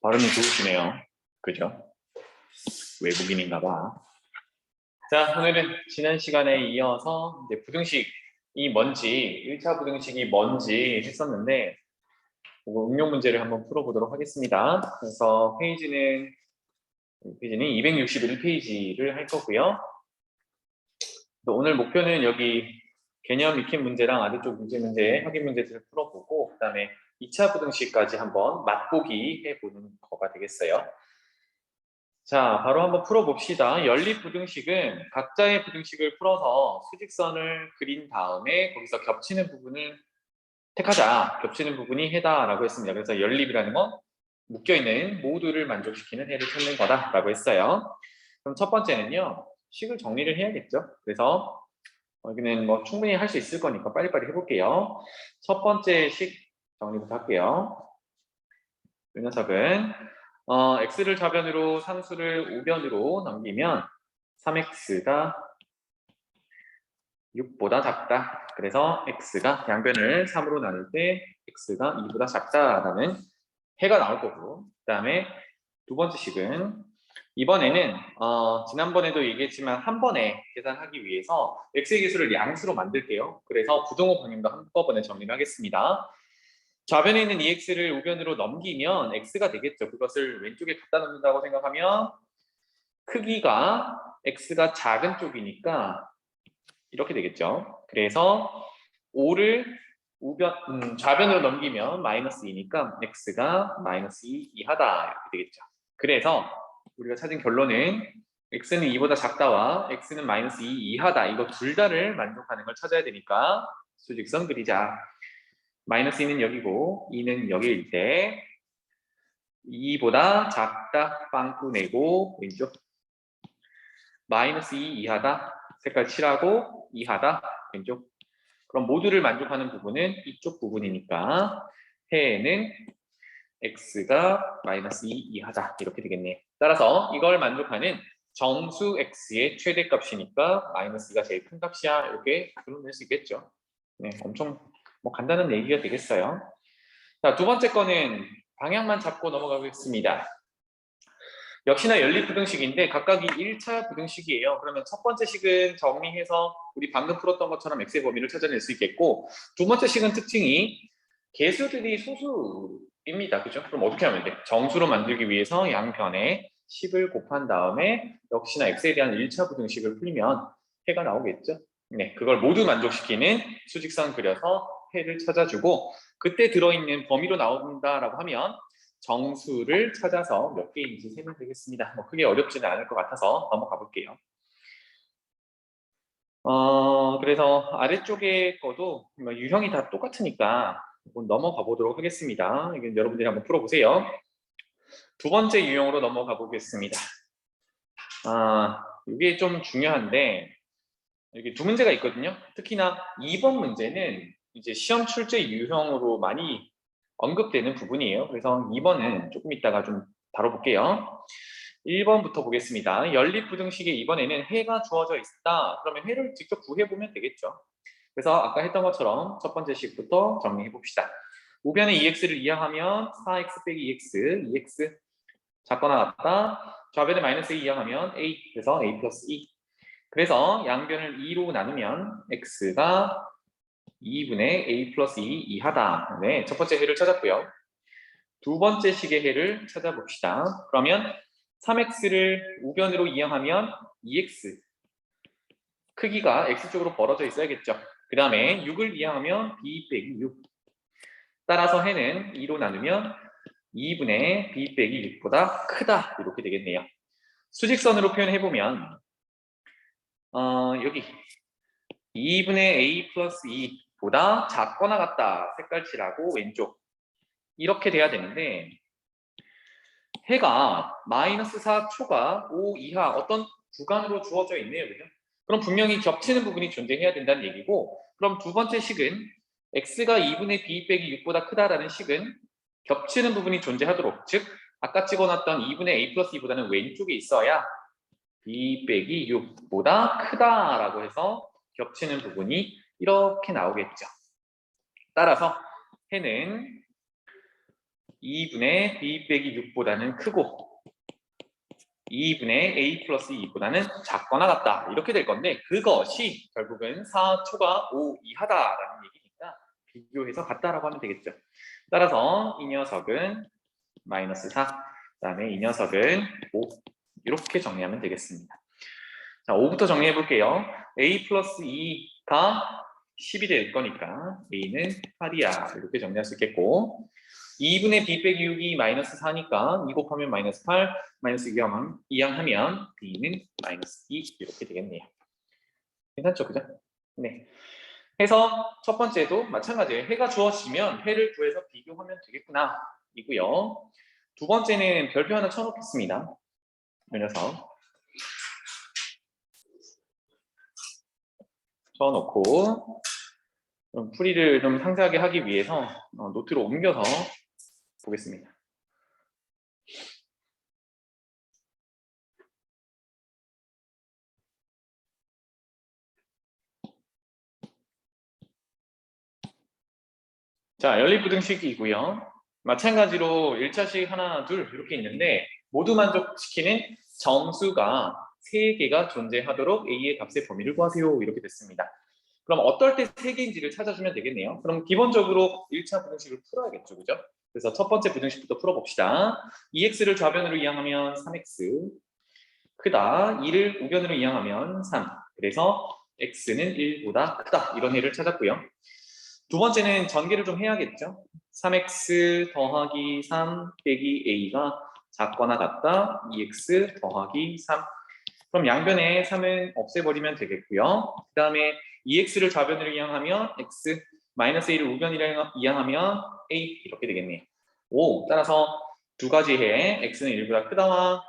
발음이 좋으시네요. 그죠? 외국인인가 봐. 자, 오늘은 지난 시간에 이어서 이제 부등식이 뭔지, 1차 부등식이 뭔지 했었는데, 응용 문제를 한번 풀어보도록 하겠습니다. 그래서 페이지는 261페이지를 할 거고요. 오늘 목표는 여기 개념 익힌 문제랑 아래쪽 문제, 확인 문제들을 풀어보고, 그 다음에 2차 부등식까지 한번 맛보기 해보는 거가 되겠어요. 자, 바로 한번 풀어봅시다. 연립부등식은 각자의 부등식을 풀어서 수직선을 그린 다음에 거기서 겹치는 부분을 택하자. 겹치는 부분이 해다라고 했습니다. 그래서 연립이라는 건 묶여있는 모두를 만족시키는 해를 찾는 거다라고 했어요. 그럼 첫 번째는요. 식을 정리를 해야겠죠. 그래서 여기는 뭐 충분히 할 수 있을 거니까 빨리빨리 해볼게요. 첫 번째 식 정리부터 할게요. 이 녀석은 x를 좌변으로 상수를 우변으로 넘기면 3x가 6보다 작다. 그래서 x가 양변을 3으로 나눌 때 x가 2보다 작다라는 해가 나올 거고, 그 다음에 두 번째 식은 이번에는 지난번에도 얘기했지만 한 번에 계산하기 위해서 x의 개수를 양수로 만들게요. 그래서 부등호 방향도 한꺼번에 정리를 하겠습니다. 좌변에 있는 EX를 우변으로 넘기면 X가 되겠죠. 그것을 왼쪽에 갖다 놓는다고 생각하면 크기가 X가 작은 쪽이니까 이렇게 되겠죠. 그래서 5를 좌변으로 넘기면 마이너스 2니까 X가 마이너스 2 이하다 이렇게 되겠죠. 그래서 우리가 찾은 결론은 X는 2보다 작다와 X는 마이너스 2 이하다. 이거 둘 다를 만족하는 걸 찾아야 되니까 수직선 그리자. 마이너스 2는 여기고 2는 여기일 때 2보다 작다 빵꾸 내고 왼쪽 마이너스 2 이하다 색깔 칠하고 이하다 왼쪽. 그럼 모두를 만족하는 부분은 이쪽 부분이니까 해는 x가 마이너스 2 이하다 이렇게 되겠네요. 따라서 이걸 만족하는 정수 x의 최대값이니까 마이너스 2가 제일 큰 값이야 이렇게 그려낼 수 있겠죠. 네, 엄청 뭐 간단한 얘기가 되겠어요. 자, 두 번째 거는 방향만 잡고 넘어가겠습니다. 역시나 연립부등식인데 각각이 1차 부등식이에요. 그러면 첫 번째 식은 정리해서 우리 방금 풀었던 것처럼 x의 범위를 찾아낼 수 있겠고, 두 번째 식은 특징이 개수들이 소수입니다. 그죠? 그럼 어떻게 하면 돼? 정수로 만들기 위해서 양변에 10을 곱한 다음에 역시나 x에 대한 1차 부등식을 풀면 해가 나오겠죠? 네, 그걸 모두 만족시키는 수직선 그려서 해를 찾아주고, 그때 들어있는 범위로 나온다라고 하면 정수를 찾아서 몇 개인지 세면 되겠습니다. 뭐 크게 어렵지는 않을 것 같아서 넘어가 볼게요. 그래서 아래쪽에 거도 유형이 다 똑같으니까 넘어가 보도록 하겠습니다. 이건 여러분들이 한번 풀어보세요. 두 번째 유형으로 넘어가 보겠습니다. 이게 좀 중요한데 여기 두 문제가 있거든요. 특히나 2번 문제는 이제 시험 출제 유형으로 많이 언급되는 부분이에요. 그래서 2번은 조금 이따가 좀 다뤄볼게요. 1번부터 보겠습니다. 연립부등식에 이번에는 해가 주어져 있다. 그러면 해를 직접 구해보면 되겠죠. 그래서 아까 했던 것처럼 첫 번째 식부터 정리해봅시다. 우변에 2x를 이항하면 4x 빼기 2x, 2x 작거나 같다. 좌변에 마이너스 2 이항하면 a, 그래서 a 플러스 2. 그래서 양변을 2로 나누면 x가 2분의 a 플러스 2 이하다. 네, 첫 번째 해를 찾았고요. 두 번째 식의 해를 찾아봅시다. 그러면 3x를 우변으로 이항하면 2x. 크기가 x쪽으로 벌어져 있어야겠죠. 그 다음에 6을 이항하면 b 빼기 6. 따라서 해는 2로 나누면 2분의 b 빼기 6보다 크다. 이렇게 되겠네요. 수직선으로 표현해보면 여기 2분의 a 플러스 2보다 작거나 같다. 색깔 칠하고 왼쪽. 이렇게 돼야 되는데 해가 마이너스 4초가 5 이하 어떤 구간으로 주어져 있네요. 그죠? 그럼 분명히 겹치는 부분이 존재해야 된다는 얘기고, 그럼 두 번째 식은 x가 2분의 b 빼기 6보다 크다라는 식은 겹치는 부분이 존재하도록, 즉 아까 찍어놨던 2분의 a 플러스 2보다는 왼쪽에 있어야 b 빼기 6보다 크다라고 해서 겹치는 부분이 이렇게 나오겠죠. 따라서 해는 2분의 b 빼기 6보다는 크고 2분의 a 플러스 2보다는 작거나 같다. 이렇게 될 건데 그것이 결국은 4초가 5 이하다라는 얘기니까 비교해서 같다라고 하면 되겠죠. 따라서 이 녀석은 마이너스 4, 그다음에 이 녀석은 5 이렇게 정리하면 되겠습니다. 자, 5부터 정리해 볼게요. a 플러스 2가 10이 될 거니까 a는 8이야. 이렇게 정리할 수 있겠고 2분의 b 빼기 6이 마이너스 4니까 2 곱하면 마이너스 8, 마이너스 2하면 b는 마이너스 2 이렇게 되겠네요. 괜찮죠? 그죠? 네. 해서 첫 번째도 마찬가지예요. 해가 주어지면 해를 구해서 비교하면 되겠구나 이고요. 두 번째는 별표 하나 쳐놓겠습니다. 이 녀석 쳐놓고 풀이를 좀 상세하게 하기 위해서 노트로 옮겨서 보겠습니다. 자, 연립부등식이고요. 마찬가지로 1차식 하나, 둘 이렇게 있는데 모두 만족시키는 정수가 3개가 존재하도록 A의 값의 범위를 구하세요. 이렇게 됐습니다. 그럼 어떨 때 3개인지를 찾아주면 되겠네요. 그럼 기본적으로 1차 부등식을 풀어야겠죠. 그죠? 그래서 첫 번째 부등식부터 풀어봅시다. 2x를 좌변으로 이항하면 3x 크다. 2를 우변으로 이항하면 3. 그래서 x는 1보다 크다. 이런 해를 찾았고요. 두 번째는 전개를 좀 해야겠죠. 3x 더하기 3 빼기 a가 작거나 같다. 2x 더하기 3. 그럼 양변에 3은 없애버리면 되겠고요. 그 다음에 2x를 좌변으로 이항하면 x, 마이너스 a를 우변으로 이항하면 a 이렇게 되겠네요. 오, 따라서 두 가지 해 x는 1보다 크다와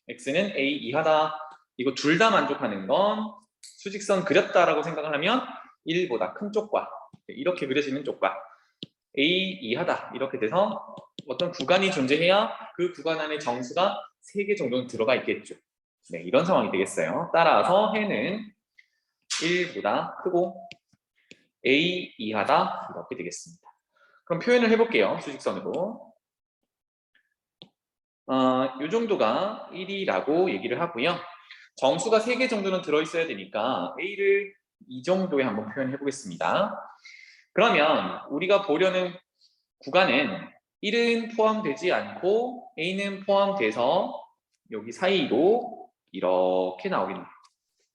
x는 a 이하다. 이거 둘 다 만족하는 건 수직선 그렸다라고 생각을 하면 1보다 큰 쪽과 이렇게 그려지는 쪽과 a 이하다 이렇게 돼서 어떤 구간이 존재해야 그 구간 안에 정수가 3개 정도는 들어가 있겠죠. 네, 이런 상황이 되겠어요. 따라서 해는 1보다 크고 a 이하다 이렇게 되겠습니다. 그럼 표현을 해볼게요. 수직선으로. 이 정도가 1이라고 얘기를 하고요. 정수가 3개 정도는 들어있어야 되니까 a를 이 정도에 한번 표현해 보겠습니다. 그러면 우리가 보려는 구간은 1은 포함되지 않고 a는 포함돼서 여기 사이로 이렇게 나오겠네요.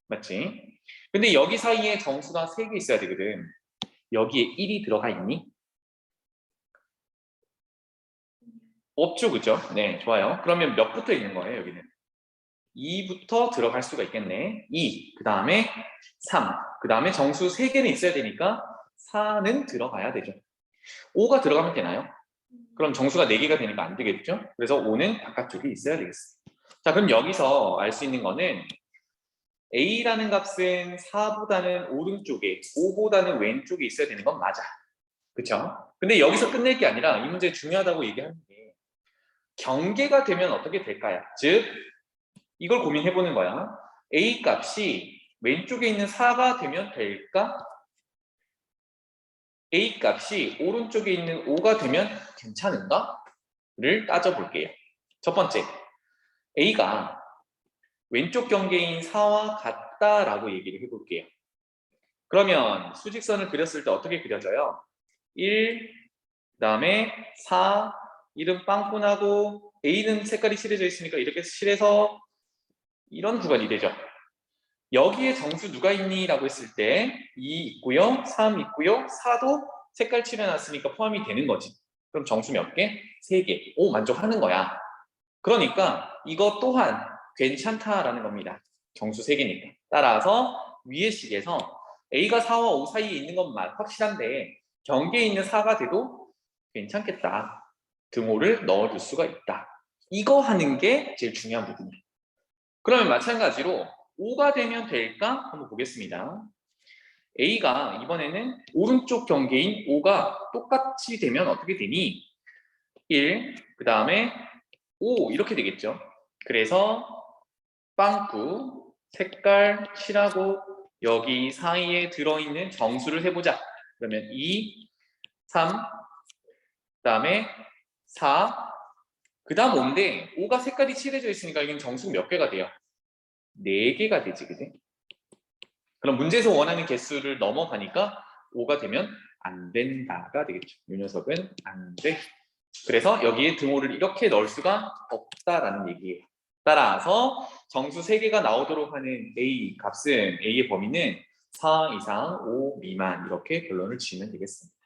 맞지? 근데 여기 사이에 정수가 3개 있어야 되거든. 여기에 1이 들어가 있니? 없죠, 그죠? 네, 좋아요. 그러면 몇 붙어 있는 거예요, 여기는? 2부터 들어갈 수가 있겠네. 2, 그 다음에 3, 그 다음에 정수 3개는 있어야 되니까 4는 들어가야 되죠. 5가 들어가면 되나요? 그럼 정수가 4개가 되니까 안 되겠죠? 그래서 5는 바깥쪽에 있어야 되겠습니다. 자, 그럼 여기서 알 수 있는 거는 A라는 값은 4보다는 오른쪽에, 5보다는 왼쪽에 있어야 되는 건 맞아. 그쵸? 근데 여기서 끝낼 게 아니라 이 문제 중요하다고 얘기하는 게 경계가 되면 어떻게 될까요? 즉, 이걸 고민해보는 거야. A 값이 왼쪽에 있는 4가 되면 될까? A 값이 오른쪽에 있는 5가 되면 괜찮은가? 를 따져볼게요. 첫 번째, A가 왼쪽 경계인 4와 같다라고 얘기를 해볼게요. 그러면 수직선을 그렸을 때 어떻게 그려져요? 1, 그 다음에 4, 1은 빵꾸나고 A는 색깔이 칠해져 있으니까 이렇게 칠해서 이런 구간이 되죠. 여기에 정수 누가 있니? 라고 했을 때 2 있고요, 3 있고요, 4도 색깔 칠해놨으니까 포함이 되는 거지. 그럼 정수 몇 개? 3개. 오, 만족하는 거야. 그러니까 이것 또한 괜찮다라는 겁니다. 정수 3개니까. 따라서 위의 식에서 A가 4와 5 사이에 있는 것만 확실한데 경계에 있는 4가 돼도 괜찮겠다. 등호를 넣어줄 수가 있다. 이거 하는 게 제일 중요한 부분이에요. 그러면 마찬가지로 5가 되면 될까? 한번 보겠습니다. A가 이번에는 오른쪽 경계인 5가 똑같이 되면 어떻게 되니? 1, 그 다음에 5 이렇게 되겠죠. 그래서 빵꾸, 색깔 칠하고 여기 사이에 들어있는 정수를 해보자. 그러면 2, 3, 그 다음에 4. 그 다음 5인데 5가 색깔이 칠해져 있으니까 이건 정수 몇 개가 돼요? 4개가 되지, 그지? 그럼 문제에서 원하는 개수를 넘어가니까 5가 되면 안 된다가 되겠죠. 이 녀석은 안 돼. 그래서 여기에 등호를 이렇게 넣을 수가 없다라는 얘기예요. 따라서 정수 3개가 나오도록 하는 A 값은 A의 범위는 4 이상 5 미만 이렇게 결론을 지으면 되겠습니다.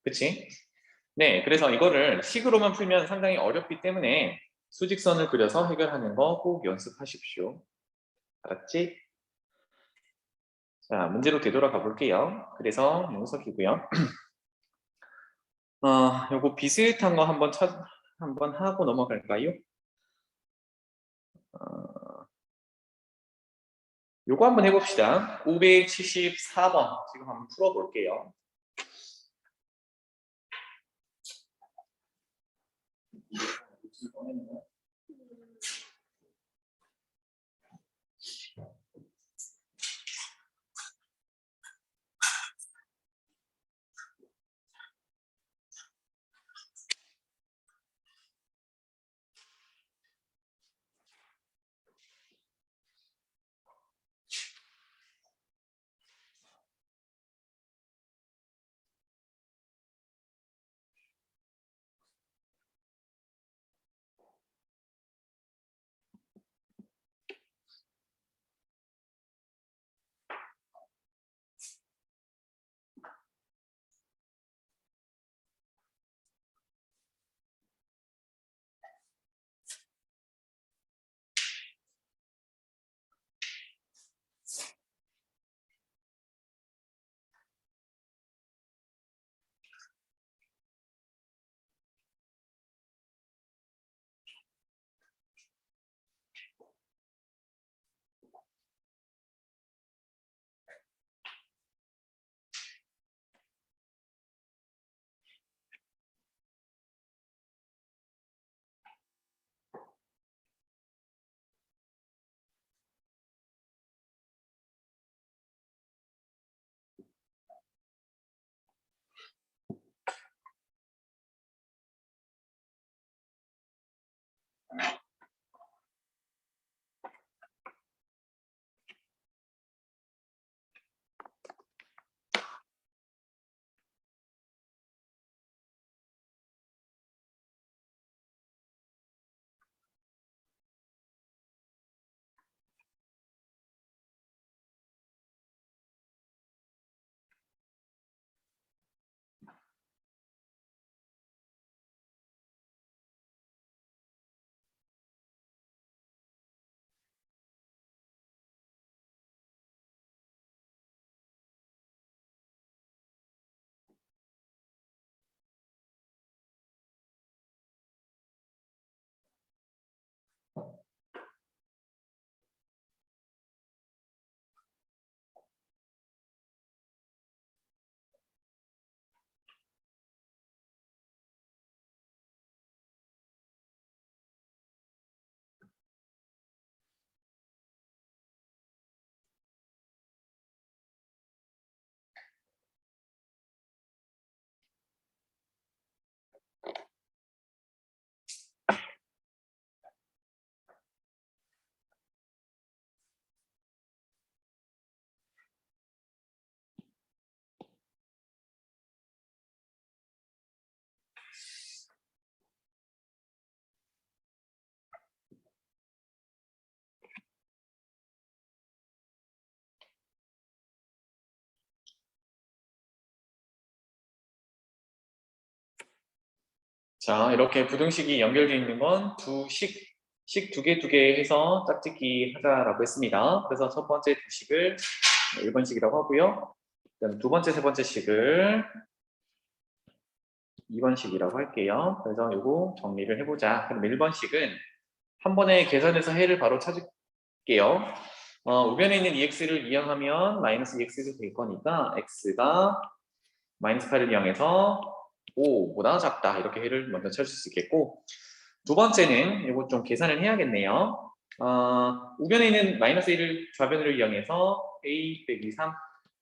그치? 네, 그래서 이거를 식으로만 풀면 상당히 어렵기 때문에 수직선을 그려서 해결하는 거 꼭 연습하십시오. 알았지? 자, 문제로 되돌아가 볼게요. 그래서 녀석이고요. 요거 비슷한 거 한번 하고 넘어갈까요? 요거 한번 해봅시다. 574번 지금 한번 풀어볼게요. 자, 이렇게 부등식이 연결되어 있는 건 식 두 개 해서 짝짓기 하자라고 했습니다. 그래서 첫 번째 두 식을 1번식이라고 하고요. 그다음 두 번째, 세 번째 식을 2번식이라고 할게요. 그래서 이거 정리를 해보자. 그럼 1번식은 한 번에 계산해서 해를 바로 찾을게요. 우변에 있는 EX를 이항하면 마이너스 EX가 될 거니까 X가 마이너스 8을 이항해서 5보다 작다. 이렇게 해를 먼저 찾을 수 있겠고, 두 번째는 이거 좀 계산을 해야겠네요. 우변에 있는 마이너스 1을 좌변으로 이항해서 A 빼기 3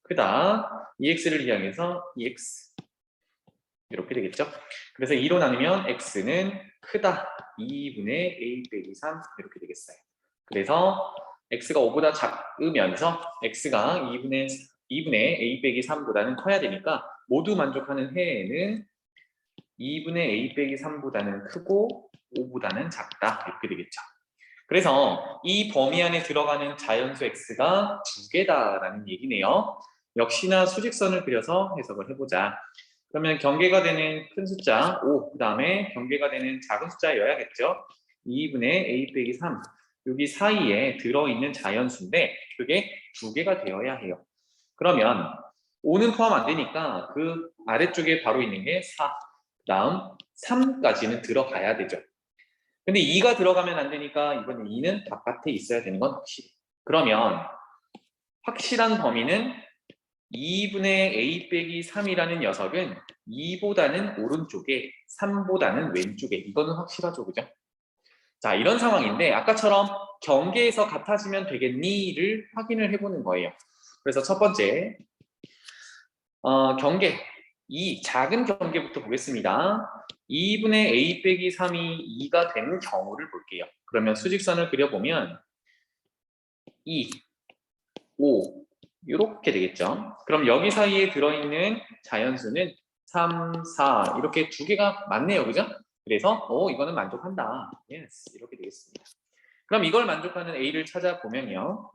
크다. EX를 이항해서 EX 이렇게 되겠죠. 그래서 2로 나누면 x는 크다. 2분의 a 빼기 3 이렇게 되겠어요. 그래서 x가 5보다 작으면서 x가 2분의 a 빼기 3보다는 커야 되니까 모두 만족하는 해에는 2분의 a 빼기 3보다는 크고 5보다는 작다. 이렇게 되겠죠. 그래서 이 범위 안에 들어가는 자연수 x가 두 개다라는 얘기네요. 역시나 수직선을 그려서 해석을 해보자. 그러면 경계가 되는 큰 숫자 5, 그 다음에 경계가 되는 작은 숫자여야겠죠. 2분의 a 빼기 3, 여기 사이에 들어있는 자연수인데 그게 두 개가 되어야 해요. 그러면 5는 포함 안 되니까 그 아래쪽에 바로 있는 게 4, 그 다음 3까지는 들어가야 되죠. 근데 2가 들어가면 안 되니까 이번에 2는 바깥에 있어야 되는 건 확실해. 그러면 확실한 범위는 2분의 a 빼기 3이라는 녀석은 2보다는 오른쪽에 3보다는 왼쪽에, 이거는 확실하죠, 그죠? 자, 이런 상황인데 아까처럼 경계에서 같아지면 되겠니를 확인을 해보는 거예요. 그래서 첫 번째 경계, 이 작은 경계부터 보겠습니다. 2분의 a 빼기 3이 2가 되는 경우를 볼게요. 그러면 수직선을 그려보면 2, 5 이렇게 되겠죠. 그럼 여기 사이에 들어있는 자연수는 3, 4 이렇게 두 개가 맞네요, 그죠? 그래서 이거는 만족한다. yes, 이렇게 되겠습니다. 그럼 이걸 만족하는 a를 찾아보면요.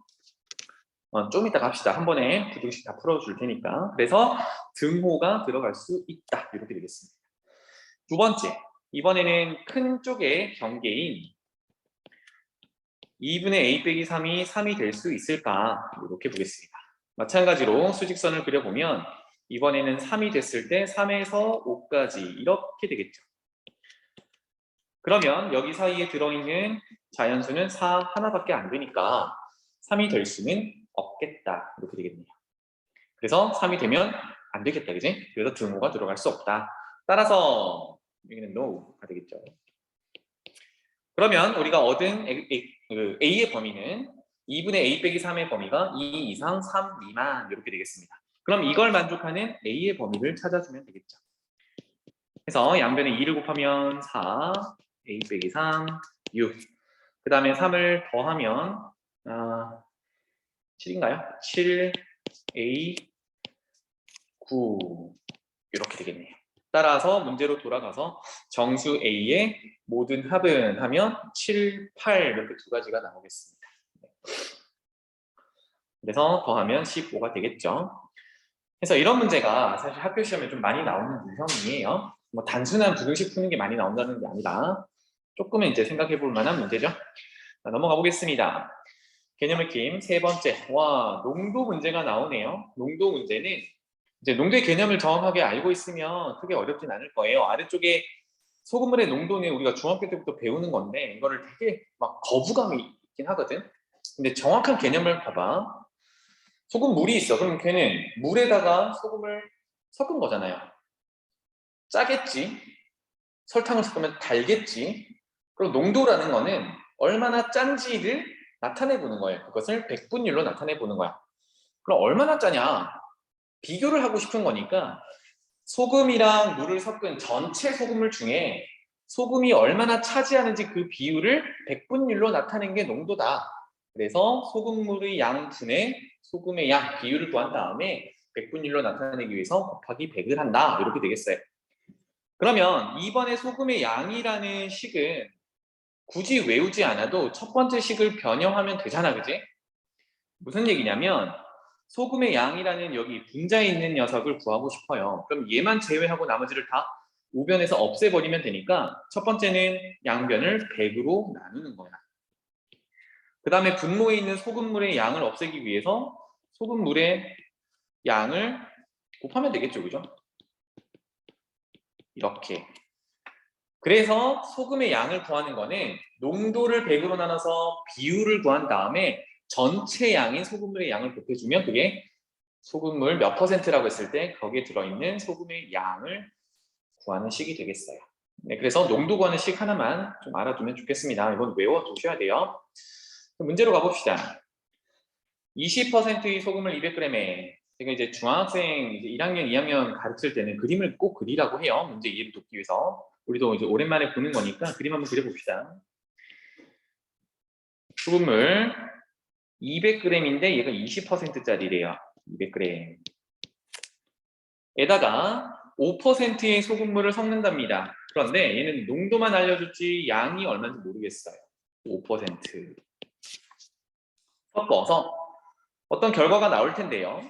좀 이따 갑시다. 한 번에 두 개씩 다 풀어줄 테니까. 그래서 등호가 들어갈 수 있다. 이렇게 되겠습니다. 두 번째, 이번에는 큰 쪽의 경계인 2분의 a 빼기 3이 3이 될 수 있을까? 이렇게 보겠습니다. 마찬가지로 수직선을 그려보면 이번에는 3이 됐을 때 3에서 5까지 이렇게 되겠죠. 그러면 여기 사이에 들어있는 자연수는 4 하나밖에 안 되니까 3이 될 수는 없겠다. 이렇게 되겠네요. 그래서 3이 되면 안 되겠다, 그지? 그래서 등호가 들어갈 수 없다. 따라서 여기는 no가 되겠죠. 그러면 우리가 얻은 a의 범위는 2분의 a 빼기 3의 범위가 2 이상 3 미만 이렇게 되겠습니다. 그럼 이걸 만족하는 a의 범위를 찾아주면 되겠죠. 그래서 양변에 2를 곱하면 4, a 빼기 3, 6. 그 다음에 3을 더하면 7인가요? 7, a, 9 이렇게 되겠네요. 따라서 문제로 돌아가서 정수 A의 모든 합은 하면 7, 8 이렇게 두 가지가 나오겠습니다. 그래서 더하면 15가 되겠죠. 그래서 이런 문제가 사실 학교 시험에 좀 많이 나오는 유형이에요. 뭐 단순한 부등식 푸는 게 많이 나온다는 게 아니라 조금은 이제 생각해 볼 만한 문제죠. 자, 넘어가 보겠습니다. 개념 익힘 세 번째. 와, 농도 문제가 나오네요. 농도 문제는 이제 농도의 개념을 정확하게 알고 있으면 크게 어렵진 않을 거예요. 아래쪽에 소금물의 농도는 우리가 중학교 때부터 배우는 건데 이거를 되게 막 거부감이 있긴 하거든. 근데 정확한 개념을 봐봐. 소금물이 있어. 그럼 걔는 물에다가 소금을 섞은 거잖아요. 짜겠지. 설탕을 섞으면 달겠지. 그리고 농도라는 거는 얼마나 짠지를 나타내 보는 거예요. 그것을 백분율로 나타내 보는 거야. 그럼 얼마나 짜냐? 비교를 하고 싶은 거니까 소금이랑 물을 섞은 전체 소금물 중에 소금이 얼마나 차지하는지 그 비율을 백분율로 나타낸 게 농도다. 그래서 소금물의 양분의 소금의 양 비율을 구한 다음에 백분율로 나타내기 위해서 곱하기 100을 한다. 이렇게 되겠어요. 그러면 이번에 소금의 양이라는 식은 굳이 외우지 않아도 첫 번째 식을 변형하면 되잖아, 그지? 무슨 얘기냐면 소금의 양이라는 여기 분자에 있는 녀석을 구하고 싶어요. 그럼 얘만 제외하고 나머지를 다 우변에서 없애버리면 되니까 첫 번째는 양변을 100으로 나누는 거야. 그 다음에 분모에 있는 소금물의 양을 없애기 위해서 소금물의 양을 곱하면 되겠죠, 그죠? 이렇게. 그래서 소금의 양을 구하는 거는 농도를 100으로 나눠서 비율을 구한 다음에 전체 양인 소금물의 양을 곱해주면 그게 소금물 몇 %라고 했을 때 거기에 들어있는 소금의 양을 구하는 식이 되겠어요. 네, 그래서 농도 구하는 식 하나만 좀 알아두면 좋겠습니다. 이건 외워두셔야 돼요. 문제로 가봅시다. 20%의 소금을 200g에 제가 이제 중학생 이제 1학년, 2학년 가르칠 때는 그림을 꼭 그리라고 해요. 문제 이해를 돕기 위해서. 우리도 이제 오랜만에 보는 거니까 그림 한번 그려봅시다. 소금물 200g인데 얘가 20%짜리래요. 200g. 에다가 5%의 소금물을 섞는답니다. 그런데 얘는 농도만 알려줬지 양이 얼마인지 모르겠어요. 5% 섞어서 어떤 결과가 나올 텐데요.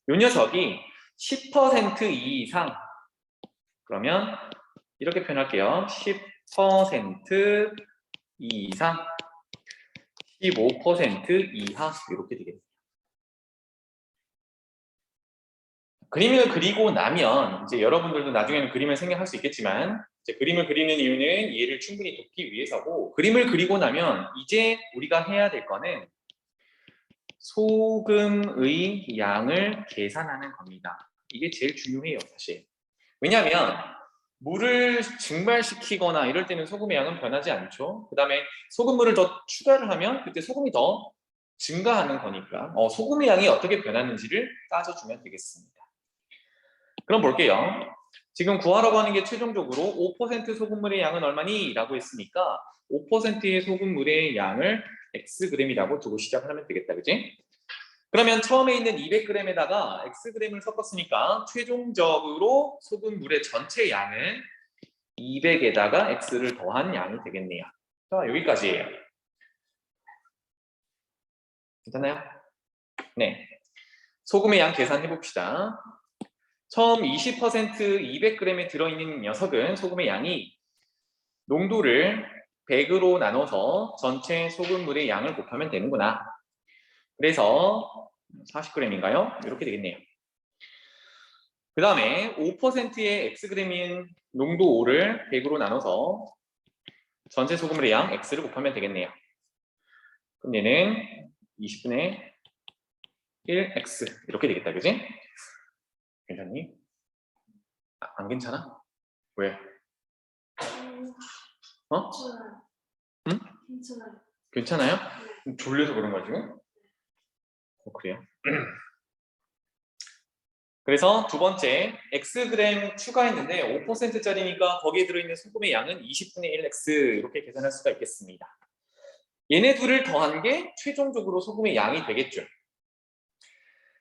이 녀석이 10% 이상, 그러면 이렇게 표현할게요. 10% 이상, 15% 이하, 이렇게 되겠네요. 그림을 그리고 나면 이제 여러분들도 나중에는 그림을 생각할 수 있겠지만 이제 그림을 그리는 이유는 이해를 충분히 돕기 위해서고, 그림을 그리고 나면 이제 우리가 해야 될 거는 소금의 양을 계산하는 겁니다. 이게 제일 중요해요, 사실. 왜냐하면 물을 증발시키거나 이럴 때는 소금의 양은 변하지 않죠. 그 다음에 소금물을 더 추가를 하면 그때 소금이 더 증가하는 거니까 소금의 양이 어떻게 변하는지를 따져주면 되겠습니다. 그럼 볼게요. 지금 구하라고 하는 게 최종적으로 5% 소금물의 양은 얼마니? 라고 했으니까 5%의 소금물의 양을 Xg이라고 두고 시작을 하면 되겠다, 그지? 그러면 처음에 있는 200g에다가 Xg을 섞었으니까 최종적으로 소금물의 전체 양은 200에다가 X를 더한 양이 되겠네요. 자, 여기까지예요. 괜찮나요? 네. 소금의 양 계산해 봅시다. 처음 20% 200g에 들어있는 녀석은 소금의 양이 농도를 100으로 나눠서 전체 소금물의 양을 곱하면 되는구나. 그래서 40g인가요? 이렇게 되겠네요. 그 다음에 5%의 Xg인 농도 5를 100으로 나눠서 전체 소금물의 양 X를 곱하면 되겠네요. 그럼 얘는 20분의 1X 이렇게 되겠다, 그지? 괜찮니? 안 괜찮아? 왜? 어? 응? 괜찮아요? 졸려서 그런 거야 지금? 그래요? 그래서 두 번째 Xg 추가했는데 5%짜리니까 거기에 들어있는 소금의 양은 20분의 1X 이렇게 계산할 수가 있겠습니다. 얘네 둘을 더한 게 최종적으로 소금의 양이 되겠죠.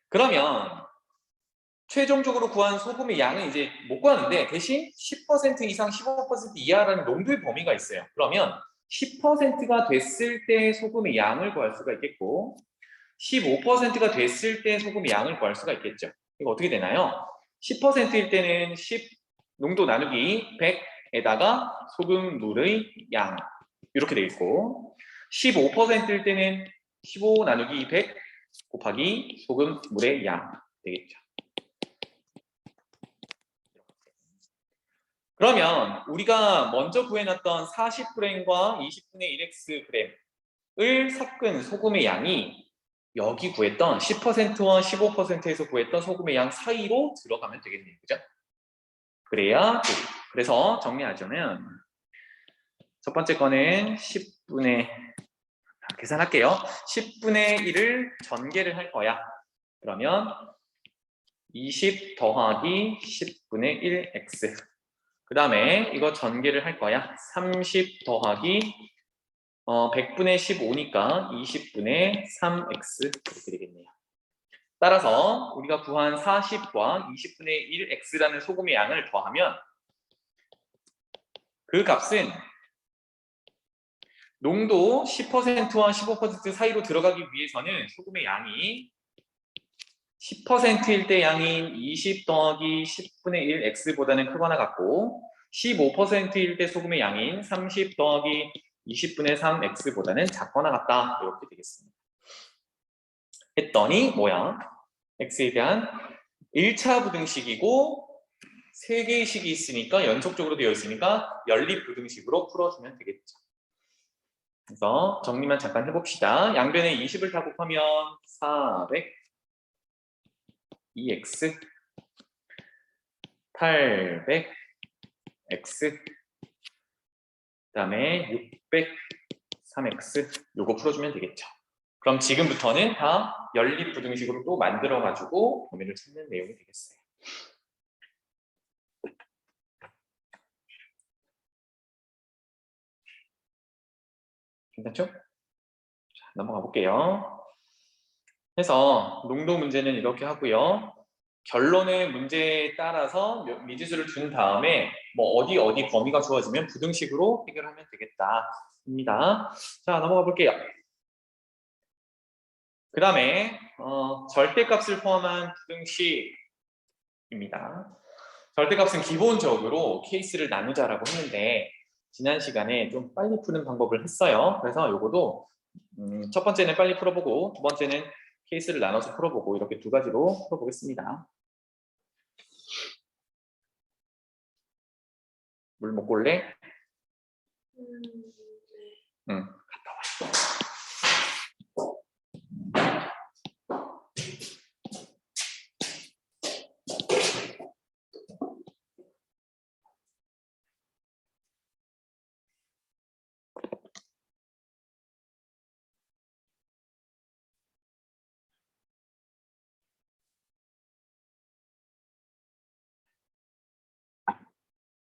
그러면 최종적으로 구한 소금의 양은 이제 못 구하는데 대신 10% 이상 15% 이하라는 농도의 범위가 있어요. 그러면 10%가 됐을 때 소금의 양을 구할 수가 있겠고 15%가 됐을 때 소금의 양을 구할 수가 있겠죠. 이거 어떻게 되나요? 10%일 때는 10 농도 나누기 100에다가 소금물의 양 이렇게 되겠고 15%일 때는 15 나누기 100 곱하기 소금물의 양 되겠죠. 그러면 우리가 먼저 구해놨던 40g과 20분의 1xg을 섞은 소금의 양이 여기 구했던 10%와 15%에서 구했던 소금의 양 사이로 들어가면 되겠네요. 그죠? 그래야 그래서 정리하자면 첫 번째 거는 10분의 계산할게요. 10분의 1을 전개를 할 거야. 그러면 20 더하기 10분의 1x 그 다음에 이거 전개를 할 거야. 30 더하기 100분의 15니까 20분의 3x 이렇게 되겠네요. 따라서 우리가 구한 40과 20분의 1x라는 소금의 양을 더하면 그 값은 농도 10%와 15% 사이로 들어가기 위해서는 소금의 양이 10%일 때 양인 20 더하기 10분의 1x보다는 크거나 같고 15%일 때 소금의 양인 30 더하기 20분의 3x보다는 작거나 같다. 이렇게 되겠습니다. 했더니 뭐야? x에 대한 1차 부등식이고 3개의 식이 있으니까 연속적으로 되어 있으니까 연립부등식으로 풀어주면 되겠죠. 그래서 정리만 잠깐 해봅시다. 양변에 20을 다 곱하면 400 2x 800 x 그 다음에 600 3x 요거 풀어주면 되겠죠. 그럼 지금부터는 다 연립부등식으로 또 만들어가지고 범위를 찾는 내용이 되겠어요. 괜찮죠? 자, 넘어가 볼게요. 그래서 농도 문제는 이렇게 하고요. 결론의 문제에 따라서 미지수를 준 다음에 뭐 어디 범위가 주어지면 부등식으로 해결하면 되겠다입니다. 자, 넘어가 볼게요. 그 다음에 절대값을 포함한 부등식입니다. 절대값은 기본적으로 케이스를 나누자라고 했는데 지난 시간에 좀 빨리 푸는 방법을 했어요. 그래서 요거도 첫 번째는 빨리 풀어보고 두 번째는 케이스를 나눠서 풀어보고 이렇게 두 가지로 풀어보겠습니다. 물 먹고 올래? 응, 갔다 와.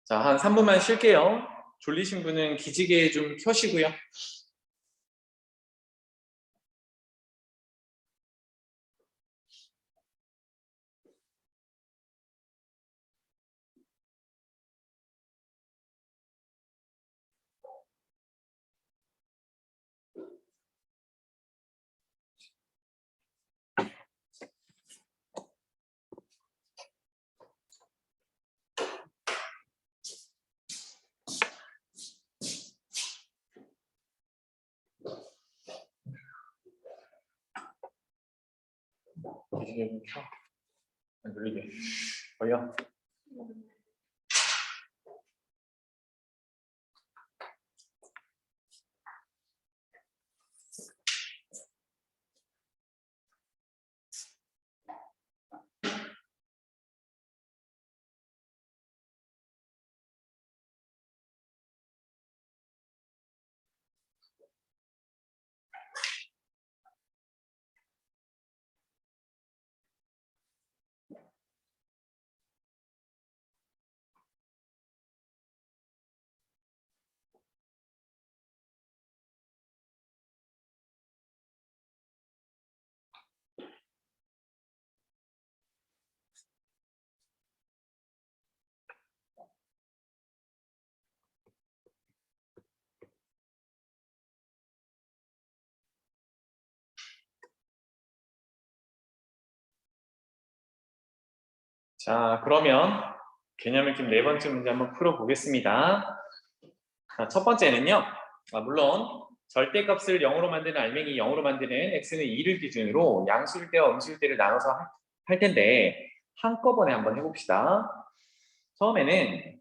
자, 한 3분만 쉴게요. 졸리신 분은 기지개 좀 켜시고요. 기지개 좀 켜. 안 졸리게. 걸려. 자, 그러면 개념의 네 번째 문제 한번 풀어보겠습니다. 자, 첫 번째는요. 물론 절대값을 0으로 만드는 알맹이 0으로 만드는 x는 2를 기준으로 양수일 때와 음수일 때를 나눠서 할 텐데 한꺼번에 한번 해봅시다. 처음에는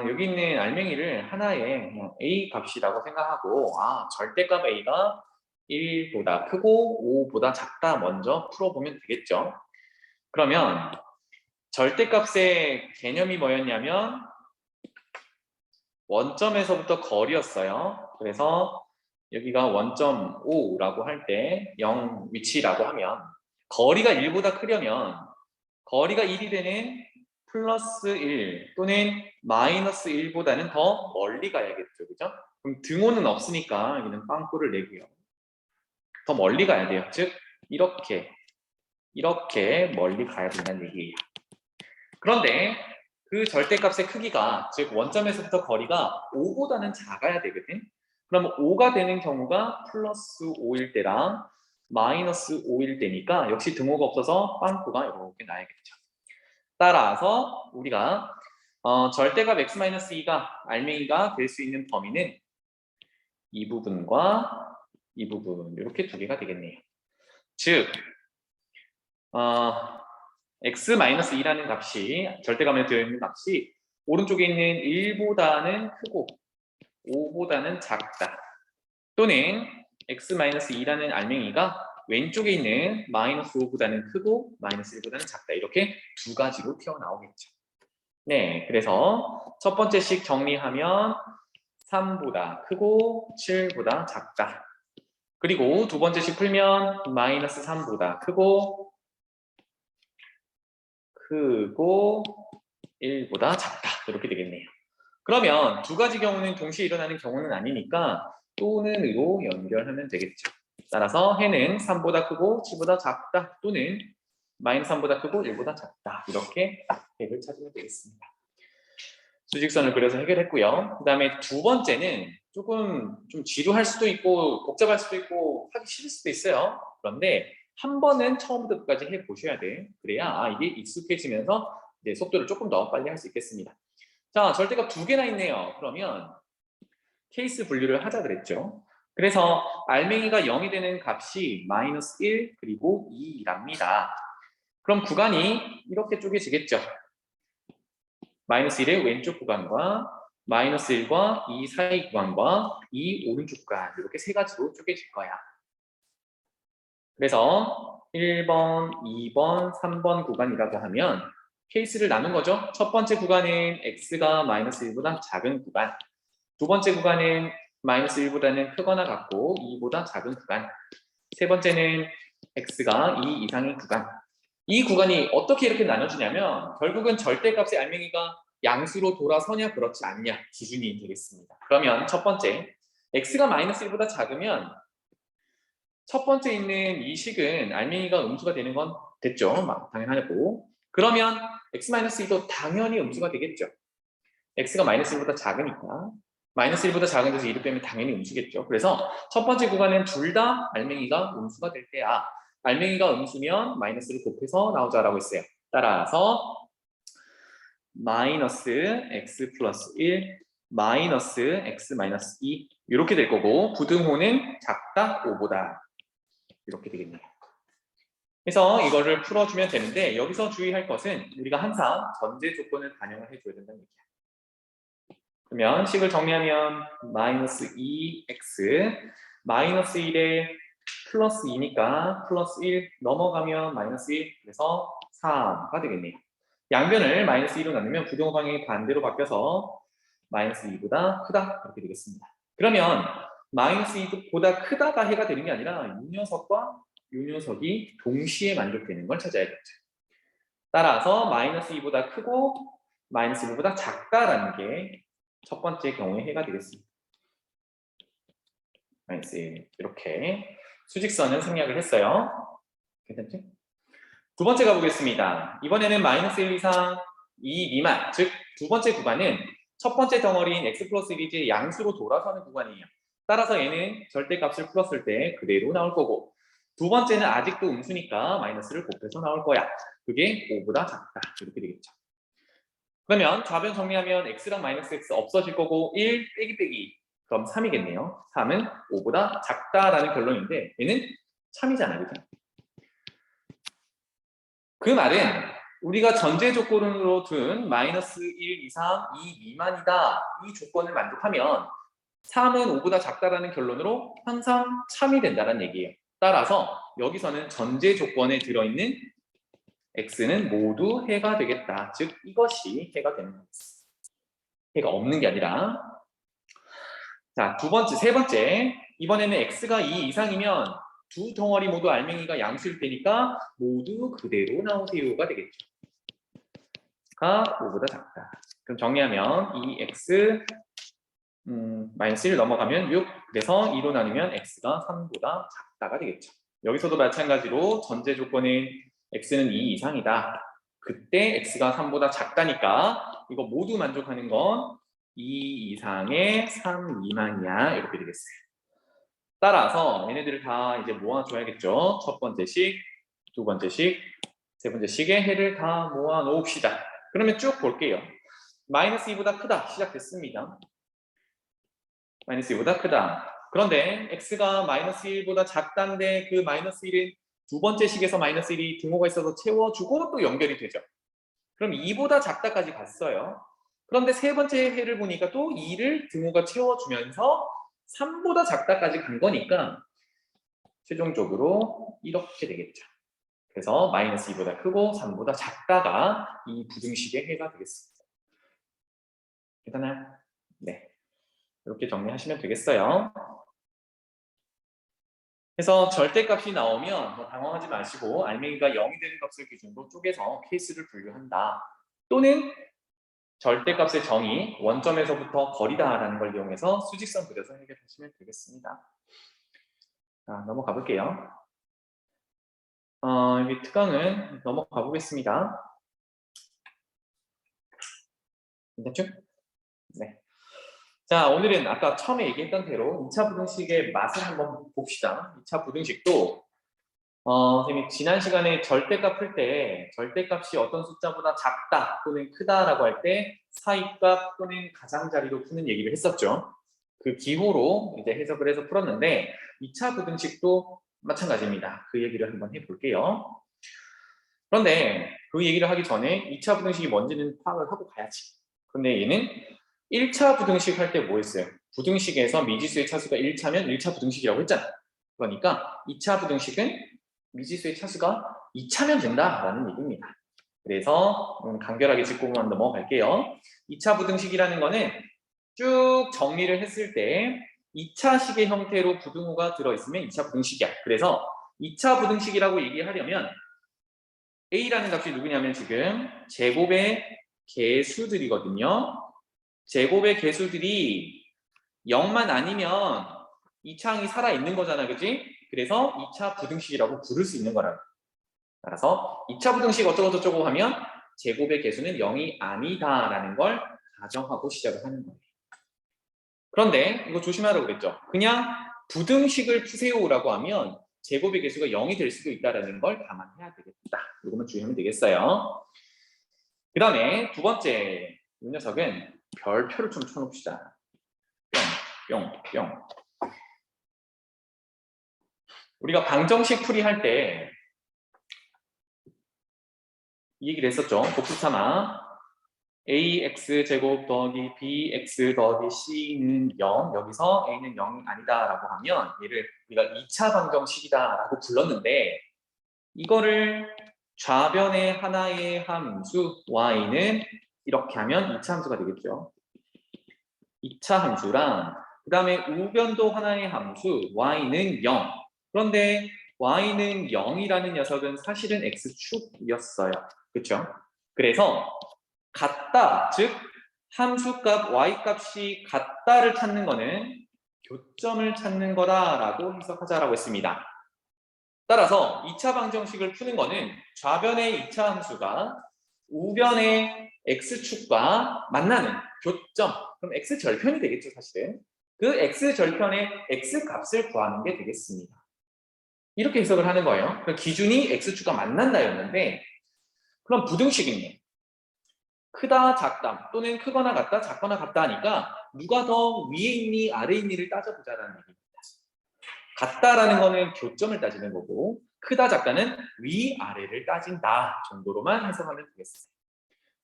여기 있는 알맹이를 하나의 그냥 a 값이라고 생각하고 절대값 a가 1보다 크고 5보다 작다 먼저 풀어보면 되겠죠. 그러면 절대값의 개념이 뭐였냐면 원점에서부터 거리였어요. 그래서 여기가 원점 5라고 할 때 0 위치라고 하면 거리가 1보다 크려면 거리가 1이 되는 플러스 1 또는 마이너스 1보다는 더 멀리 가야겠죠. 그죠? 그럼 등호는 없으니까 여기는 빵꾸를 내고요. 더 멀리 가야 돼요. 즉 이렇게 멀리 가야 된다는 얘기예요. 그런데 그 절대값의 크기가 즉 원점에서부터 거리가 5보다는 작아야 되거든. 그럼 5가 되는 경우가 플러스 5일 때랑 마이너스 5일 때니까 역시 등호가 없어서 빵꾸가 이렇게 나야겠죠. 따라서 우리가 절대값 x-2가 알맹이가 될 수 있는 범위는 이 부분과 이 부분 이렇게 두 개가 되겠네요. 즉 x-2라는 값이 절대값에 들어있는 값이 오른쪽에 있는 1보다는 크고 5보다는 작다. 또는 x-2라는 알맹이가 왼쪽에 있는 마이너스 5보다는 크고 마이너스 1보다는 작다. 이렇게 두 가지로 튀어나오겠죠. 네, 그래서 첫 번째씩 정리하면 3보다 크고 7보다 작다. 그리고 두 번째 식 풀면 마이너스 3보다 크고 1보다 작다. 이렇게 되겠네요. 그러면 두 가지 경우는 동시에 일어나는 경우는 아니니까 또는으로 연결하면 되겠죠. 따라서 해는 3보다 크고 7보다 작다 또는 마이너스 3보다 크고 1보다 작다. 이렇게 핵을 찾으면 되겠습니다. 수직선을 그려서 해결했고요. 그 다음에 두 번째는 조금 좀 지루할 수도 있고 복잡할 수도 있고 하기 싫을 수도 있어요. 그런데 한 번은 처음부터 끝까지 해보셔야 돼. 그래야 이게 익숙해지면서 이제 속도를 조금 더 빨리 할 수 있겠습니다. 자, 절대값 두 개나 있네요. 그러면 케이스 분류를 하자 그랬죠. 그래서 알맹이가 0이 되는 값이 마이너스 1 그리고 2랍니다. 그럼 구간이 이렇게 쪼개지겠죠. 마이너스 1의 왼쪽 구간과 마이너스 1과 2 사이 구간과 2 오른쪽 구간 이렇게 세 가지로 쪼개질 거야. 그래서 1번, 2번, 3번 구간이라고 하면 케이스를 나눈 거죠. 첫 번째 구간은 x가 마이너스 1보다 작은 구간, 두 번째 구간은 마이너스 1보다는 크거나 같고 2보다 작은 구간, 세 번째는 x가 2 이상의 구간. 이 구간이 어떻게 이렇게 나눠지냐면 결국은 절대값의 알맹이가 양수로 돌아서냐 그렇지 않냐 기준이 되겠습니다. 그러면 첫 번째 x가 마이너스 1보다 작으면 첫 번째 있는 이 식은 알맹이가 음수가 되는 건 됐죠. 당연하고 그러면 x-2도 당연히 음수가 되겠죠. x가 마이너스 1보다 작으니까 마이너스 1보다 작은 데서 2를 빼면 당연히 음수겠죠. 그래서 첫 번째 구간은 둘 다 알맹이가 음수가 될 때야. 알맹이가 음수면 마이너스를 곱해서 나오자라고 했어요. 따라서 마이너스 x 플러스 1 마이너스 x 마이너스 2 이렇게 될 거고 부등호는 작다 5보다 이렇게 되겠네요. 그래서 이거를 풀어주면 되는데 여기서 주의할 것은 우리가 항상 전제 조건을 반영을 해줘야 된다는 얘기야. 그러면 식을 정리하면 마이너스 2x 마이너스 1에 플러스 2니까 플러스 1 넘어가면 마이너스 1 그래서 3가 되겠네요. 양변을 마이너스 2로 나누면 부등호 방향이 반대로 바뀌어서 마이너스 2보다 크다 이렇게 되겠습니다. 그러면 마이너스 2보다 크다가 해가 되는 게 아니라 이 녀석과 이 녀석이 동시에 만족되는 걸 찾아야겠죠. 따라서 마이너스 2보다 크고 마이너스 1보다 작다라는 게 첫 번째 경우의 해가 되겠습니다. 마이너스 1 이렇게 수직선은 생략을 했어요. 괜찮죠? 두 번째 가보겠습니다. 이번에는 마이너스 1 이상 2 미만, 즉 두 번째 구간은 첫 번째 덩어리인 x 플러스 1이 양수로 돌아서는 구간이에요. 따라서 얘는 절대값을 풀었을 때 그대로 나올 거고 두 번째는 아직도 음수니까 마이너스를 곱해서 나올 거야. 그게 5보다 작다. 이렇게 되겠죠. 그러면 좌변 정리하면 x랑 마이너스 x 없어질 거고 1 빼기 빼기 그럼 3이겠네요. 3은 5보다 작다라는 결론인데 얘는 참이잖아요. 그죠? 그 말은 우리가 전제 조건으로 둔 마이너스 1 이상 2 미만이다. 이 조건을 만족하면 3은 5보다 작다라는 결론으로 항상 참이 된다는 얘기예요. 따라서 여기서는 전제 조건에 들어있는 x는 모두 해가 되겠다. 즉 이것이 해가 되는 겁니다. 해가 없는 게 아니라 자, 세 번째 이번에는 x가 2 이상이면 두 덩어리 모두 알맹이가 양수일 테니까 모두 그대로 나오세요가 되겠죠. 가 5보다 작다. 그럼 정리하면 2x 마이너스 1 넘어가면 6 그래서 2로 나누면 x가 3보다 작다가 되겠죠. 여기서도 마찬가지로 전제 조건은 x는 2 이상이다. 그때 x가 3보다 작다니까 이거 모두 만족하는 건 2 이상의 3 미만이야 이렇게 되겠어요. 따라서 얘네들을 다 이제 모아줘야겠죠. 첫 번째 식, 두 번째 식, 세 번째 식의 해를 다 모아 놓읍시다. 그러면 쭉 볼게요. 마이너스 2보다 크다 시작됐습니다. 마이너스 2보다 크다. 그런데 x가 마이너스 1보다 작다인데 그 마이너스 1은 두 번째 식에서 마이너스 1이 등호가 있어서 채워주고 또 연결이 되죠. 그럼 2보다 작다까지 갔어요. 그런데 세 번째 해를 보니까 또 2를 등호가 채워주면서 3보다 작다까지 간 거니까 최종적으로 이렇게 되겠죠. 그래서 마이너스 2보다 크고 3보다 작다가 이 부등식의 해가 되겠습니다. 괜찮아요? 네. 이렇게 정리하시면 되겠어요. 그래서 절대값이 나오면 뭐 당황하지 마시고 알맹이가 0이 되는 값을 기준으로 쪼개서 케이스를 분류한다. 또는 절대값의 정의, 원점에서부터 거리다라는 걸 이용해서 수직선 그려서 해결하시면 되겠습니다. 자, 넘어가 볼게요. 여기 특강은 넘어가 보겠습니다. 됐죠? 네. 자, 오늘은 아까 처음에 얘기했던 대로 2차 부등식의 맛을 한번 봅시다. 2차 부등식도 선생님이 지난 시간에 절대값 풀 때 절대값이 어떤 숫자보다 작다 또는 크다라고 할 때 사이값 또는 가장자리로 푸는 얘기를 했었죠. 그 기호로 이제 해석을 해서 풀었는데 2차 부등식도 마찬가지입니다. 그 얘기를 한번 해볼게요. 그런데 그 얘기를 하기 전에 2차 부등식이 뭔지는 파악을 하고 가야지. 근데 얘는 1차 부등식 할 때 뭐 했어요? 부등식에서 미지수의 차수가 1차면 1차 부등식이라고 했잖아. 그러니까 2차 부등식은 미지수의 차수가 2차면 된다라는 얘기입니다. 그래서 간결하게 짚고만 넘어갈게요. 2차 부등식이라는 거는 쭉 정리를 했을 때 2차식의 형태로 부등호가 들어있으면 2차 부등식이야. 그래서 2차 부등식이라고 얘기하려면 A라는 값이 누구냐면 지금 제곱의 개수들이거든요. 제곱의 개수들이 0만 아니면 2차항이 살아있는 거잖아, 그치? 그래서 2차 부등식이라고 부를 수 있는 거라고. 따라서 2차 부등식 어쩌고저쩌고 하면 제곱의 개수는 0이 아니다라는 걸 가정하고 시작을 하는 거예요. 그런데 이거 조심하라고 그랬죠. 그냥 부등식을 푸세요라고 하면 제곱의 개수가 0이 될 수도 있다는 걸 감안해야 되겠다. 이거만 주의하면 되겠어요. 그 다음에 두 번째 이 녀석은 별표를 좀 쳐놓읍시다. 뿅, 뿅, 뿅. 우리가 방정식 풀이 할 때 이 얘기를 했었죠. 곱수참아 ax 제곱 더하기 bx 더하기 c는 0, 여기서 a는 0이 아니다라고 하면 얘를 우리가 2차 방정식이다라고 불렀는데 이거를 좌변의 하나의 함수 y는 이렇게 하면 2차 함수가 되겠죠. 2차 함수랑 그 다음에 우변도 하나의 함수 y는 0. 그런데 y는 0이라는 녀석은 사실은 x축이었어요. 그렇죠? 그래서 같다, 즉 함수값 y값이 같다를 찾는 거는 교점을 찾는 거다라고 해석하자라고 했습니다. 따라서 2차 방정식을 푸는 거는 좌변의 2차 함수가 우변의 x축과 만나는 교점, 그럼 x절편이 되겠죠, 사실은. 그 x절편의 x값을 구하는 게 되겠습니다. 이렇게 해석을 하는 거예요. 그 기준이 x축과 만난다였는데 그럼 부등식은요? 크다, 작다, 또는 크거나 같다, 작거나 같다 하니까 누가 더 위에 있니, 아래에 있니를 따져보자라는 얘기입니다. 같다라는 거는 교점을 따지는 거고 크다, 작다는 위, 아래를 따진다 정도로만 해석하면 되겠습니다.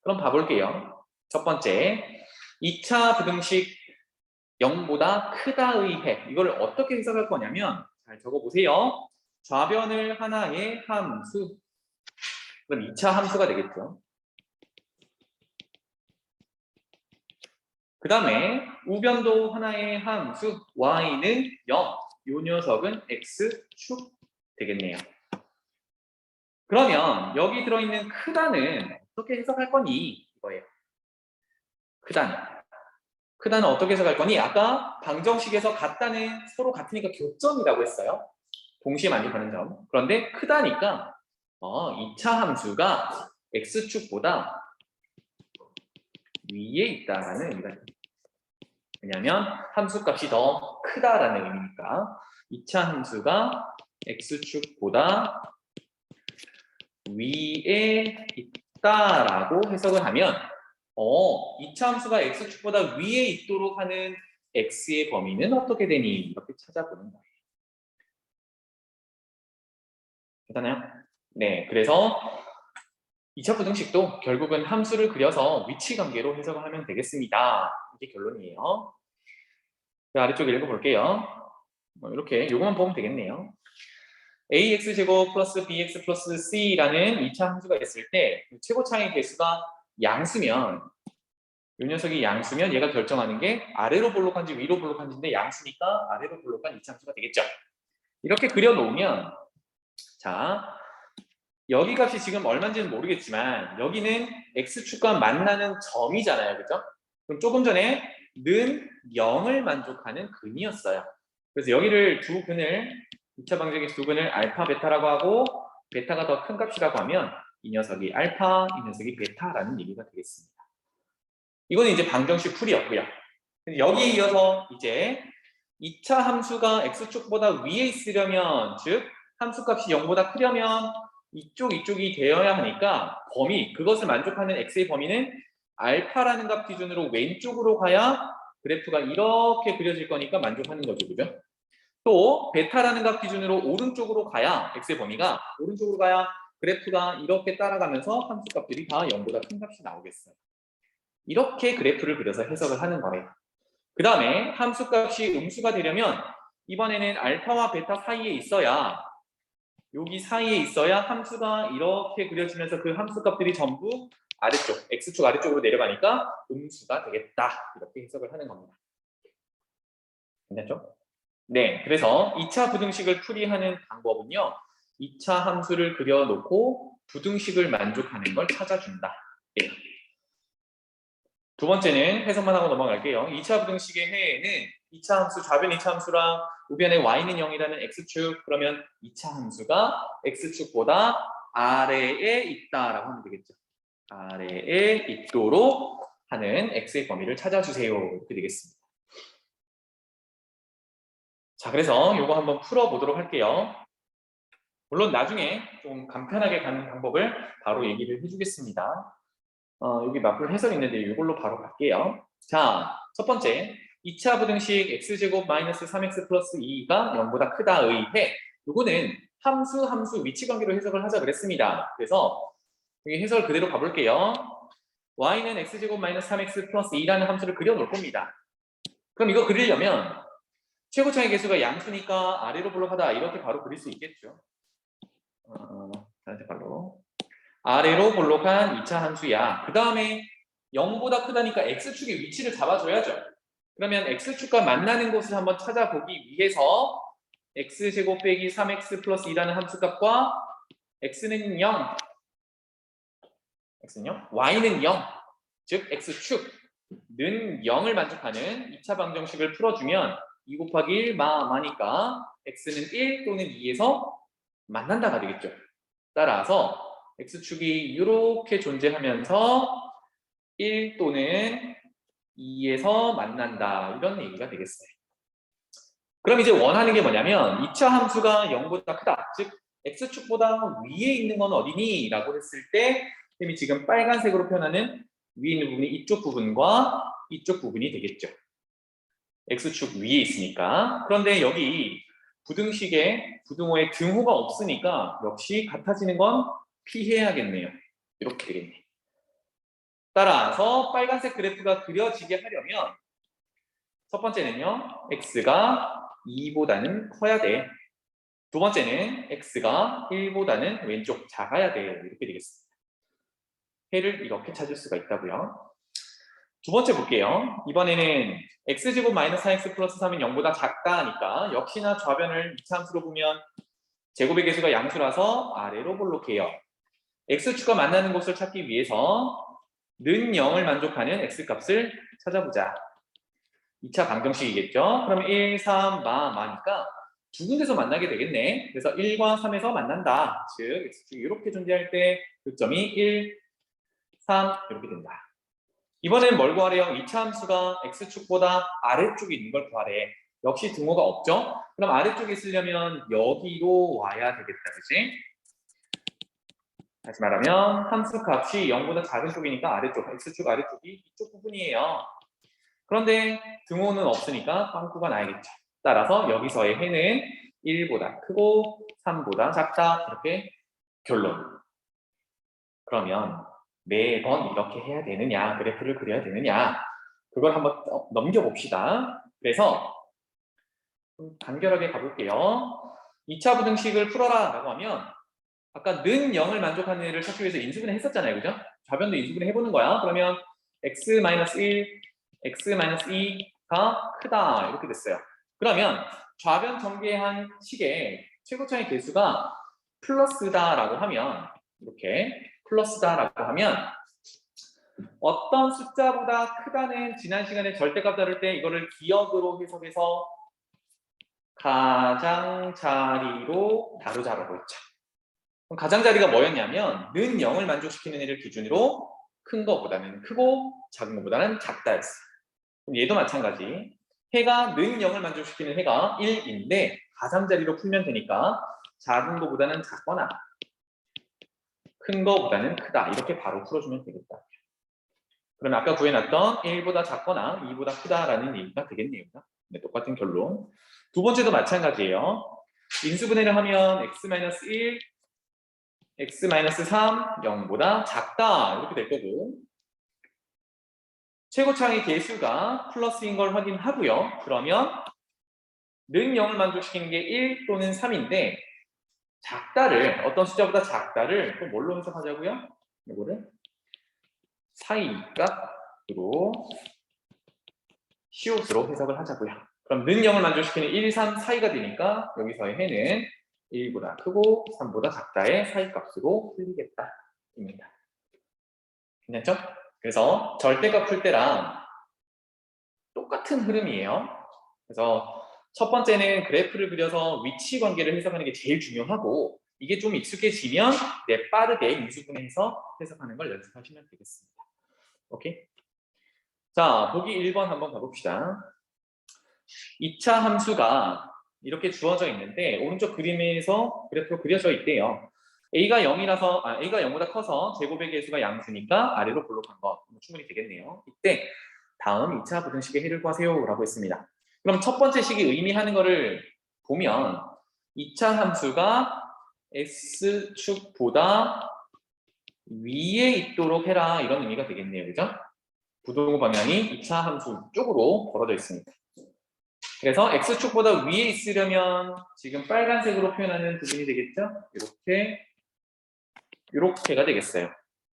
그럼 봐볼게요. 첫 번째, 2차 부등식 0보다 크다의 해. 이걸 어떻게 해석할 거냐면 잘 적어보세요. 좌변을 하나의 함수. 그럼 2차 함수가 되겠죠. 그 다음에 우변도 하나의 함수 y는 0. 이 녀석은 x축 되겠네요. 그러면 여기 들어있는 크다는 어떻게 해석할 거니? 이거예요. 크다는 어떻게 해석할 거니? 아까 방정식에서 같다는 서로 같으니까 교점이라고 했어요. 동시에 만족하는 점. 그런데 크다니까 2차 함수가 x축보다 위에 있다라는 의미가 됩니다. 왜냐하면 함수값이 더 크다라는 의미니까 2차 함수가 x축보다 위에 있다라고 해석을 하면 2차 함수가 x축보다 위에 있도록 하는 x의 범위는 어떻게 되니? 이렇게 찾아보는 거예요. 괜찮아요? 네, 그래서 2차 부등식도 결국은 함수를 그려서 위치 관계로 해석을 하면 되겠습니다. 이게 결론이에요. 그 아래쪽 읽어볼게요. 이렇게 요것만 보면 되겠네요. ax제곱 플러스 bx 플러스 c라는 2차 함수가 있을 때 최고차의 개수가 양수면 이 녀석이 양수면 얘가 결정하는 게 아래로 볼록한지 위로 볼록한지인데 양수니까 아래로 볼록한 2차 함수가 되겠죠. 이렇게 그려놓으면 자 여기 값이 지금 얼마인지는 모르겠지만 여기는 x축과 만나는 점이잖아요. 그죠? 그럼 조금 전에 는 0을 만족하는 근이었어요. 그래서 여기를 두 근을 2차 방정식 두 근을 알파 베타라고 하고 베타가 더 큰 값이라고 하면 이 녀석이 알파, 이 녀석이 베타라는 얘기가 되겠습니다. 이거는 이제 방정식 풀이였고요. 여기에 이어서 이제 2차 함수가 x축보다 위에 있으려면 즉 함수값이 0보다 크려면 이쪽이 되어야 하니까 범위, 그것을 만족하는 x의 범위는 알파라는 값 기준으로 왼쪽으로 가야 그래프가 이렇게 그려질 거니까 만족하는 거죠. 그죠? 또 베타라는 값 기준으로 오른쪽으로 가야 x의 범위가 오른쪽으로 가야 그래프가 이렇게 따라가면서 함수값들이 다 0보다 큰 값이 나오겠어요. 이렇게 그래프를 그려서 해석을 하는 거예요. 그 다음에 함수값이 음수가 되려면 이번에는 알파와 베타 사이에 있어야 여기 사이에 있어야 함수가 이렇게 그려지면서 그 함수값들이 전부 아래쪽, x축 아래쪽으로 내려가니까 음수가 되겠다. 이렇게 해석을 하는 겁니다. 괜찮죠? 네, 그래서 2차 부등식을 풀이하는 방법은요. 2차 함수를 그려놓고 부등식을 만족하는 걸 찾아준다. 네. 두 번째는 해석만 하고 넘어갈게요. 2차 부등식의 해에는 2차 함수, 좌변 2차 함수랑 우변의 y는 0이라는 x축, 그러면 2차 함수가 x축보다 아래에 있다라고 하면 되겠죠. 아래에 있도록 하는 x의 범위를 찾아주세요. 이렇게 되겠습니다. 자, 그래서 이거 한번 풀어보도록 할게요. 물론 나중에 좀 간편하게 가는 방법을 바로 얘기를 해주겠습니다. 여기 맞불 해설이 있는데 이걸로 바로 갈게요. 자, 첫 번째 2차 부등식 x제곱 마이너스 3x 플러스 2가 0보다 크다의 해. 이거는 함수 위치관계로 해석을 하자 그랬습니다. 그래서 여기 해설 그대로 가볼게요. y는 x제곱 마이너스 3x 플러스 2라는 함수를 그려놓을 겁니다. 그럼 이거 그리려면 최고차의 개수가 양수니까 아래로 볼록하다 이렇게 바로 그릴 수 있겠죠. 바로 아래로 볼록한 2차 함수야. 그 다음에 0보다 크다니까 x축의 위치를 잡아줘야죠. 그러면 x축과 만나는 곳을 한번 찾아보기 위해서 x제곱 빼기 3x 플러스 2라는 함수값과 x는 0, y는 0, 즉 x축는 0을 만족하는 2차 방정식을 풀어주면 2 곱하기 1 마니까 x는 1 또는 2에서 만난다가 되겠죠. 따라서 x축이 이렇게 존재하면서 1 또는 2에서 만난다 이런 얘기가 되겠어요. 그럼 이제 원하는 게 뭐냐면 2차 함수가 0보다 크다, 즉 x축보다 위에 있는 건 어디니? 라고 했을 때 쌤이 지금 빨간색으로 표현하는 위에 있는 부분이 이쪽 부분과 이쪽 부분이 되겠죠. x축 위에 있으니까. 그런데 여기 부등식에 부등호에 등호가 없으니까 역시 같아지는 건 피해야겠네요. 이렇게 되겠네. 따라서 빨간색 그래프가 그려지게 하려면 첫 번째는요. x가 2보다는 커야 돼. 두 번째는 x가 1보다는 왼쪽 작아야 돼요. 이렇게 되겠습니다. 해를 이렇게 찾을 수가 있다고요. 두 번째 볼게요. 이번에는 x제곱 마이너스 4x 플러스 3은 0보다 작다 하니까 역시나 좌변을 2차 함수로 보면 제곱의 개수가 양수라서 아래로 볼록해요. x축과 만나는 곳을 찾기 위해서 는 0을 만족하는 x값을 찾아보자. 2차 방정식이겠죠. 그러면 1, 3, 마니까 두 군데서 만나게 되겠네. 그래서 1과 3에서 만난다. 즉 x축이 이렇게 존재할 때 교점이 1, 3 이렇게 된다. 이번엔 뭘 구하래요? 2차 함수가 x축보다 아래쪽에 있는 걸 구하래. 역시 등호가 없죠? 그럼 아래쪽에 있으려면 여기로 와야 되겠다. 그치? 다시 말하면 함수 값이 0보다 작은 쪽이니까 아래쪽, x축 아래쪽이 이쪽 부분이에요. 그런데 등호는 없으니까 빵꾸가 나야겠죠. 따라서 여기서의 해는 1보다 크고 3보다 작다. 이렇게 결론. 그러면 매번 이렇게 해야 되느냐, 그래프를 그려야 되느냐, 그걸 한번 넘겨봅시다. 그래서 간결하게 가볼게요. 2차 부등식을 풀어라 라고 하면 아까 는 0을 만족하는 애를 찾기 위해서 인수분해 했었잖아요. 그죠? 좌변도 인수분해 해보는 거야. 그러면 x-1, x-2가 크다 이렇게 됐어요. 그러면 좌변 전개한 식의 최고차의 개수가 플러스다라고 하면 이렇게 플러스다라고 하면 어떤 숫자보다 크다는 지난 시간에 절대값 다룰 때 이거를 기억으로 해석해서 가장자리로 다루자라고 했죠. 그럼 가장자리가 뭐였냐면 는 0을 만족시키는 애를 기준으로 큰 거보다는 크고 작은 거보다는 작다였어요. 그럼 얘도 마찬가지. 해가 는 0을 만족시키는 해가 1인데 가장자리로 풀면 되니까 작은 거보다는 작거나 큰 거보다는 크다. 이렇게 바로 풀어주면 되겠다. 그러면 아까 구해놨던 1보다 작거나 2보다 크다라는 얘기가 되겠네요. 네, 똑같은 결론. 두 번째도 마찬가지예요. 인수분해를 하면 x-1, x-3, 0보다 작다. 이렇게 될 거고 최고차의 개수가 플러스인 걸 확인하고요. 그러면 는 0을 만족시키는 게 1 또는 3인데 작다를 어떤 숫자보다 작다를 또 뭘로 해석하자고요? 이거를 사이값으로 시옷으로 해석을 하자고요. 그럼 는 0을 만족시키는 1, 3 사이가 되니까 여기서의 해는 1보다 크고 3보다 작다의 사이값으로 풀리겠다. 입니다. 괜찮죠? 그래서 절대값 풀 때랑 똑같은 흐름이에요. 그래서 첫 번째는 그래프를 그려서 위치 관계를 해석하는 게 제일 중요하고 이게 좀 익숙해지면 빠르게 인수분해해서 해석하는 걸 연습하시면 되겠습니다. 오케이? 자, 보기 1번 한번 가봅시다. 2차 함수가 이렇게 주어져 있는데 오른쪽 그림에서 그래프로 그려져 있대요. A가 0이라서 A가 0보다 커서 제곱의 개수가 양수니까 아래로 볼록한 거 충분히 되겠네요. 이때 다음 2차 부등식의 해를 구하세요 라고 했습니다. 그럼 첫 번째 식이 의미하는 거를 보면 2차 함수가 X축보다 위에 있도록 해라 이런 의미가 되겠네요. 그죠? 부등호 방향이 2차 함수 쪽으로 벌어져 있습니다. 그래서 X축보다 위에 있으려면 지금 빨간색으로 표현하는 부분이 되겠죠? 이렇게가 되겠어요.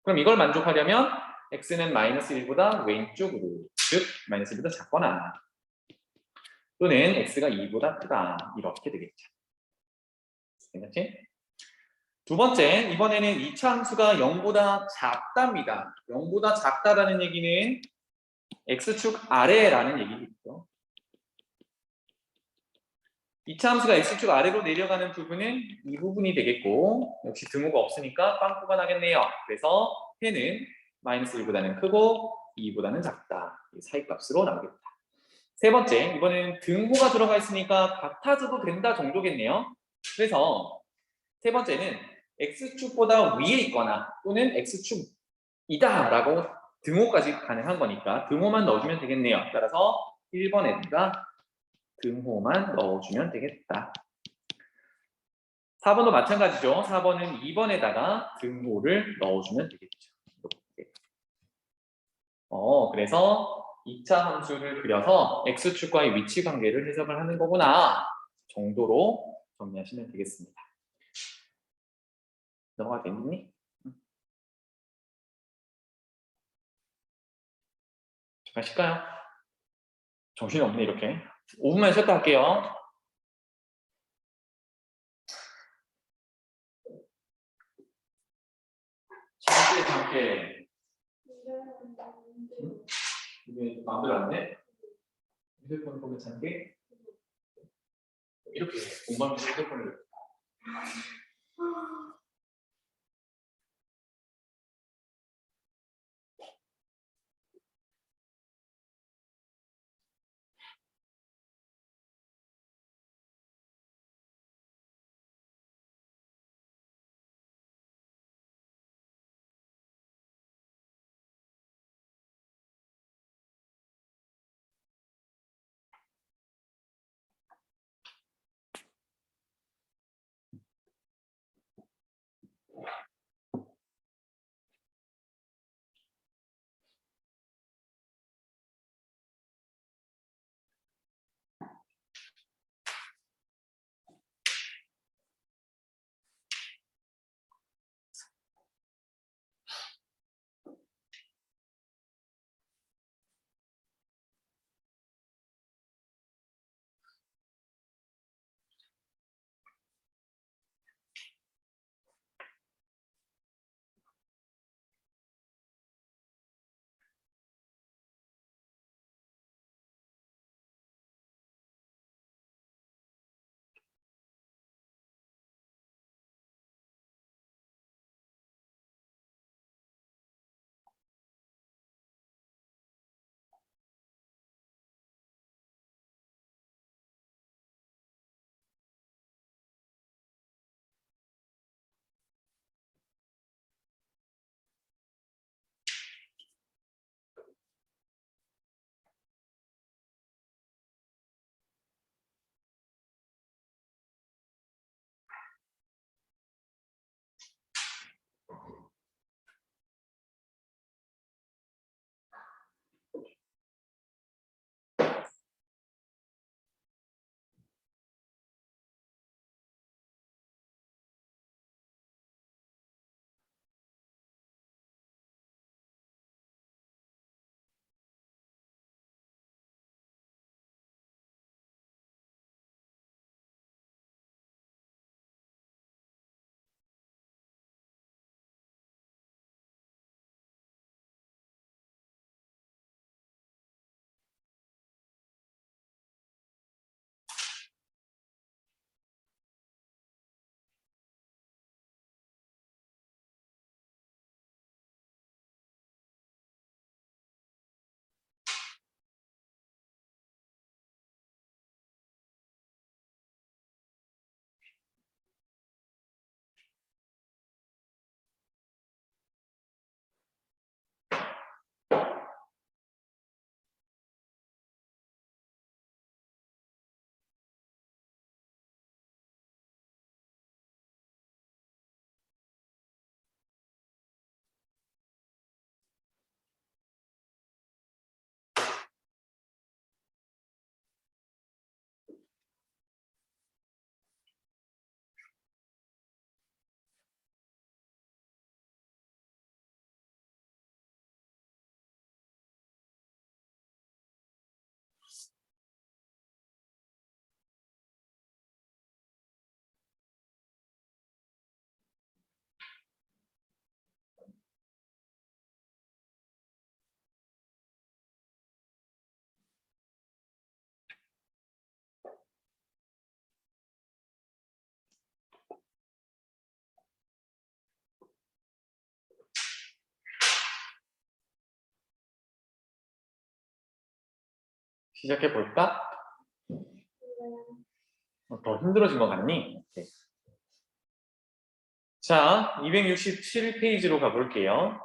그럼 이걸 만족하려면 X는 마이너스 1보다 왼쪽으로, 즉 마이너스 1보다 작거나 또는 X가 2보다 크다 이렇게 되겠죠. 괜찮지? 두 번째, 이번에는 2차 함수가 0보다 작답니다. 0보다 작다라는 얘기는 X축 아래라는 얘기겠죠. 2차 함수가 X축 아래로 내려가는 부분은 이 부분이 되겠고 역시 등호가 없으니까 빵꾸가 나겠네요. 그래서 해는 마이너스 1보다는 크고 2보다는 작다. 사이값으로 나오겠다. 세 번째, 이번에는 등호가 들어가 있으니까 같아져도 된다 정도겠네요. 그래서 세 번째는 X축보다 위에 있거나 또는 X축이다 라고 등호까지 가능한 거니까 등호만 넣어주면 되겠네요. 따라서 1번에다가 등호만 넣어주면 되겠다. 4번도 마찬가지죠. 4번은 2번에다가 등호를 넣어주면 되겠죠. 이렇게. 그래서 2차 함수를 그려서 X축과의 위치 관계를 해석을 하는 거구나 정도로 정리하시면 되겠습니다. 넘어가 됐니? 잠깐 쉴까요? 정신이 없네 이렇게. 5분만 쉬었다 할게요. 잠깐 잠깐. 이게 마음대로 안 돼? 휴대폰 보면 잠게 이렇게 공부하면서 휴대폰을 시작해 볼까? 더 힘들어진 것 같니? 네. 자, 267페이지로 가볼게요.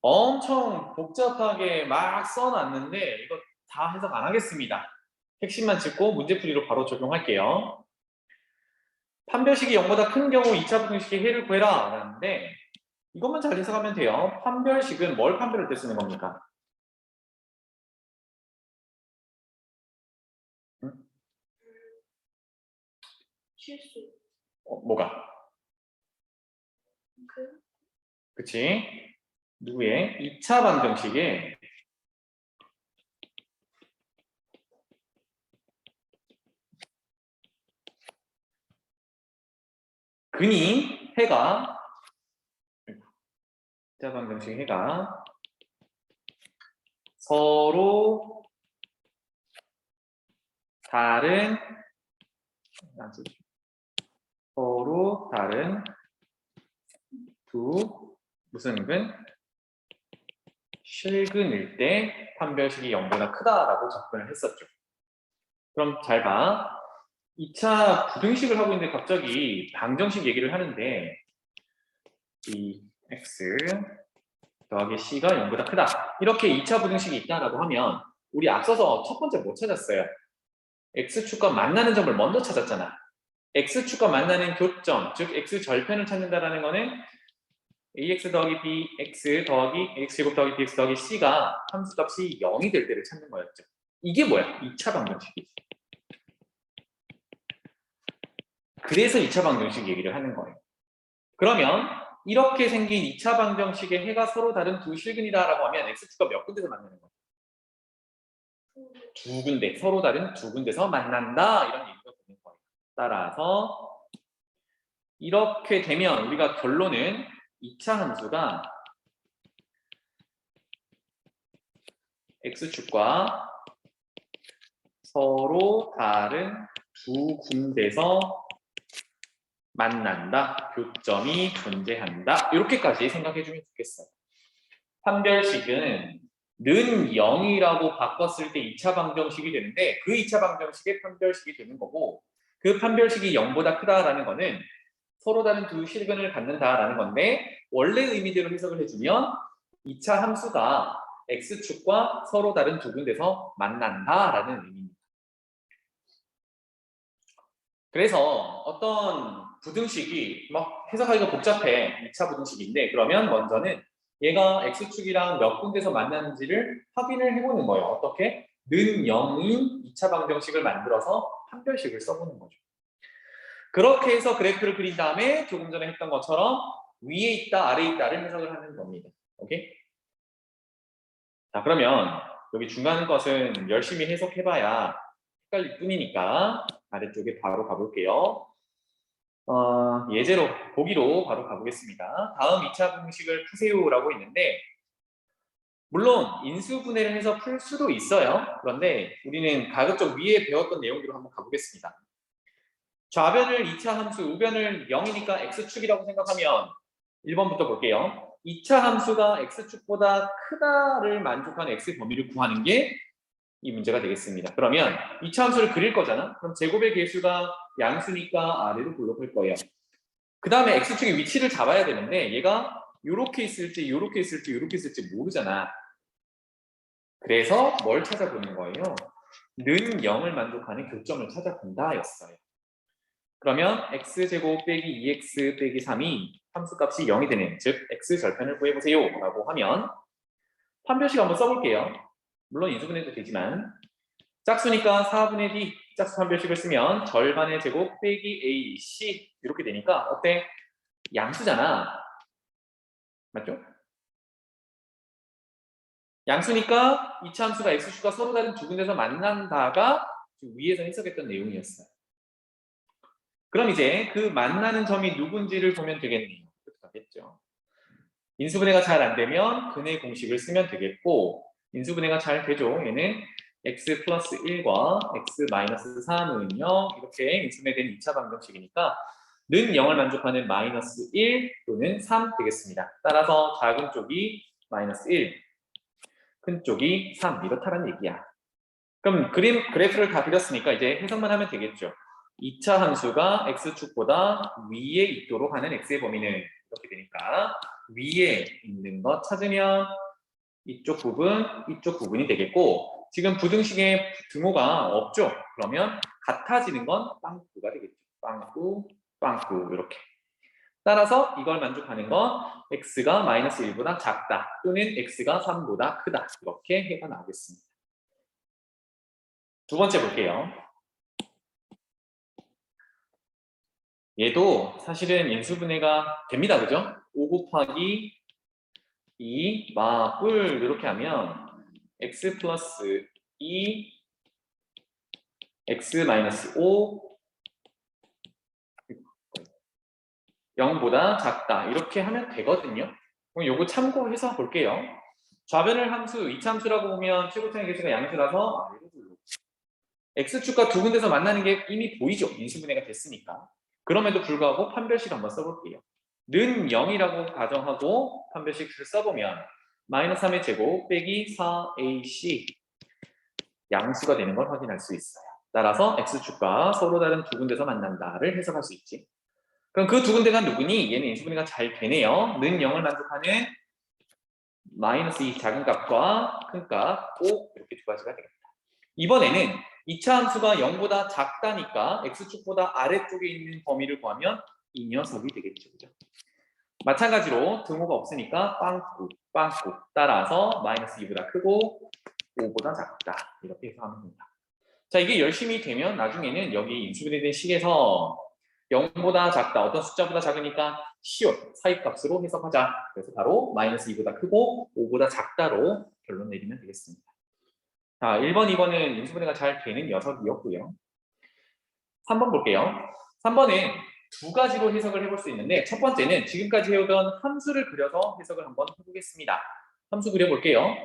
엄청 복잡하게 막 써놨는데 이거 다 해석 안 하겠습니다. 핵심만 짚고 문제풀이로 바로 적용할게요. 판별식이 0보다 큰 경우 2차 부등식의 해를 구해라 라는데 이것만 잘 해석하면 돼요. 판별식은 뭘 판별할 때 쓰는 겁니까? 응? 실수. 뭐가? 그치? 누구의? 2차 방정식에 근이 해가 2차 방정식 해가 서로 다른 두 무슨 근? 실근일 때 판별식이 0보다 크다라고 접근을 했었죠. 그럼 잘 봐. 2차 부등식을 하고 있는데 갑자기 방정식 얘기를 하는데 이 x 더하기 c가 0보다 크다. 이렇게 2차 부등식이 있다라고 하면 우리 앞서서 첫 번째 뭐 찾았어요? x축과 만나는 점을 먼저 찾았잖아. x축과 만나는 교점, 즉 x절편을 찾는다라는 거는 ax 더하기 bx 더하기 x제곱 더하기 bx 더하기 c가 함수값이 0이 될 때를 찾는 거였죠. 이게 뭐야? 2차 방정식이지. 그래서 2차 방정식 얘기를 하는 거예요. 그러면 이렇게 생긴 2차 방정식의 해가 서로 다른 두 실근이다라고 하면 x축과 몇 군데서 만나는 거예요? 두 군데, 서로 다른 두 군데서 만난다 이런 얘기가 되는 거예요. 따라서 이렇게 되면 우리가 결론은 2차 함수가 x축과 서로 다른 두 군데서 만난다, 교점이 존재한다 이렇게까지 생각해주면 좋겠어요. 판별식은 는 0이라고 바꿨을 때 2차 방정식이 되는데 그 2차 방정식의 판별식이 되는 거고 그 판별식이 0보다 크다라는 거는 서로 다른 두 실근을 갖는다라는 건데 원래 의미대로 해석을 해주면 2차 함수가 x축과 서로 다른 두 군데서 만난다라는 의미입니다. 그래서 어떤 부등식이 막 해석하기가 복잡해 2차 부등식인데 그러면 먼저는 얘가 x축이랑 몇 군데서 만나는지를 확인을 해보는 거예요. 어떻게? 는 0인 2차 방정식을 만들어서 판별식을 써보는 거죠. 그렇게 해서 그래프를 그린 다음에 조금 전에 했던 것처럼 위에 있다 아래에 있다를 해석을 하는 겁니다. 오케이? 자 그러면 여기 중간 것은 열심히 해석해봐야 헷갈릴 뿐이니까 아래쪽에 바로 가볼게요. 예제로 보기로 바로 가보겠습니다. 다음 2차 분식을 푸세요라고 있는데 물론 인수분해를 해서 풀 수도 있어요. 그런데 우리는 가급적 위에 배웠던 내용대로 한번 가보겠습니다. 좌변을 2차 함수, 우변을 0이니까 x축이라고 생각하면 1번부터 볼게요. 2차 함수가 x축보다 크다를 만족하는 x 범위를 구하는 게 이 문제가 되겠습니다. 그러면 2차 함수를 그릴 거잖아. 그럼 제곱의 개수가 양수니까 아래로 굴러갈 거예요. 그 다음에 x축의 위치를 잡아야 되는데 얘가 요렇게 있을지 요렇게 있을지 요렇게 있을지 모르잖아. 그래서 뭘 찾아보는 거예요? 는 0을 만족하는 교점을 찾아본다 였어요. 그러면 x제곱 빼기 2x 빼기 3이 함수값이 0이 되는 즉 x절편을 구해보세요 라고 하면 판별식 한번 써볼게요. 물론 인수분해도 되지만 짝수니까 4분의 d 짝수 판별식을 쓰면 절반의 제곱 빼기 ac 이렇게 되니까 어때? 양수잖아. 맞죠? 양수니까 2차 함수가 x축과 서로 다른 두 군데서 만난다가 위에서 해석했던 내용이었어요. 그럼 이제 그 만나는 점이 누군지를 보면 되겠네요. 그렇게 가겠죠. 인수분해가 잘 안 되면 근의 공식을 쓰면 되겠고 인수분해가 잘 되죠. 얘는 x 플러스 1과 x 마이너스 3은요. 이렇게 인수분해된 2차 방정식이니까 는 0을 만족하는 마이너스 1 또는 3 되겠습니다. 따라서 작은 쪽이 마이너스 1, 큰 쪽이 3 이렇다는 얘기야. 그럼 그래프를 다 그렸으니까 이제 해석만 하면 되겠죠. 2차 함수가 x축보다 위에 있도록 하는 x의 범위는 이렇게 되니까 위에 있는 것 찾으면 이쪽 부분이 되겠고 지금 부등식에 등호가 없죠. 그러면 같아지는 건 빵꾸가 되겠죠. 빵꾸, 빵꾸 이렇게. 따라서 이걸 만족하는 건 x가 마이너스 1보다 작다 또는 x가 3보다 크다 이렇게 해가 나오겠습니다. 두 번째 볼게요. 얘도 사실은 인수분해가 됩니다. 그죠? 5 곱하기 2 마뿔 이렇게 하면 x 플러스 2 x 마이너스 5 0보다 작다 이렇게 하면 되거든요. 그럼 요거 참고해서 볼게요. 좌변을 함수, 이차함수라고 보면 최고차의 개수가 양수라서 x축과 두 군데서 만나는 게 이미 보이죠. 인수분해가 됐으니까. 그럼에도 불구하고 판별식 한번 써볼게요. 는 0이라고 가정하고 판별식을 써보면 마이너스 3의 제곱 빼기 4ac 양수가 되는 걸 확인할 수 있어요. 따라서 x축과 서로 다른 두 군데서 만난다를 해석할 수 있지. 그럼 그 두 군데가 누구니? 얘는 인수분해가 잘 되네요. 는 0을 만족하는 마이너스 2 작은 값과 큰 값, 5 이렇게 두 가지가 되겠다. 이번에는 2차 함수가 0보다 작다니까 x축보다 아래쪽에 있는 범위를 구하면 이 녀석이 되겠죠. 그죠? 마찬가지로 등호가 없으니까 빵꾸, 빵꾸 따라서 마이너스 2보다 크고 5보다 작다 이렇게 해석하면 됩니다. 자, 이게 열심히 되면 나중에는 여기 인수분해된 식에서 0보다 작다, 어떤 숫자보다 작으니까 시옷, 사입값으로 해석하자. 그래서 바로 마이너스 2보다 크고 5보다 작다로 결론 내리면 되겠습니다. 자, 1번, 2번은 인수분해가 잘 되는 녀석이었고요. 3번 볼게요. 3번은 두 가지로 해석을 해볼 수 있는데 첫 번째는 지금까지 해오던 함수를 그려서 해석을 한번 해보겠습니다. 함수 그려볼게요.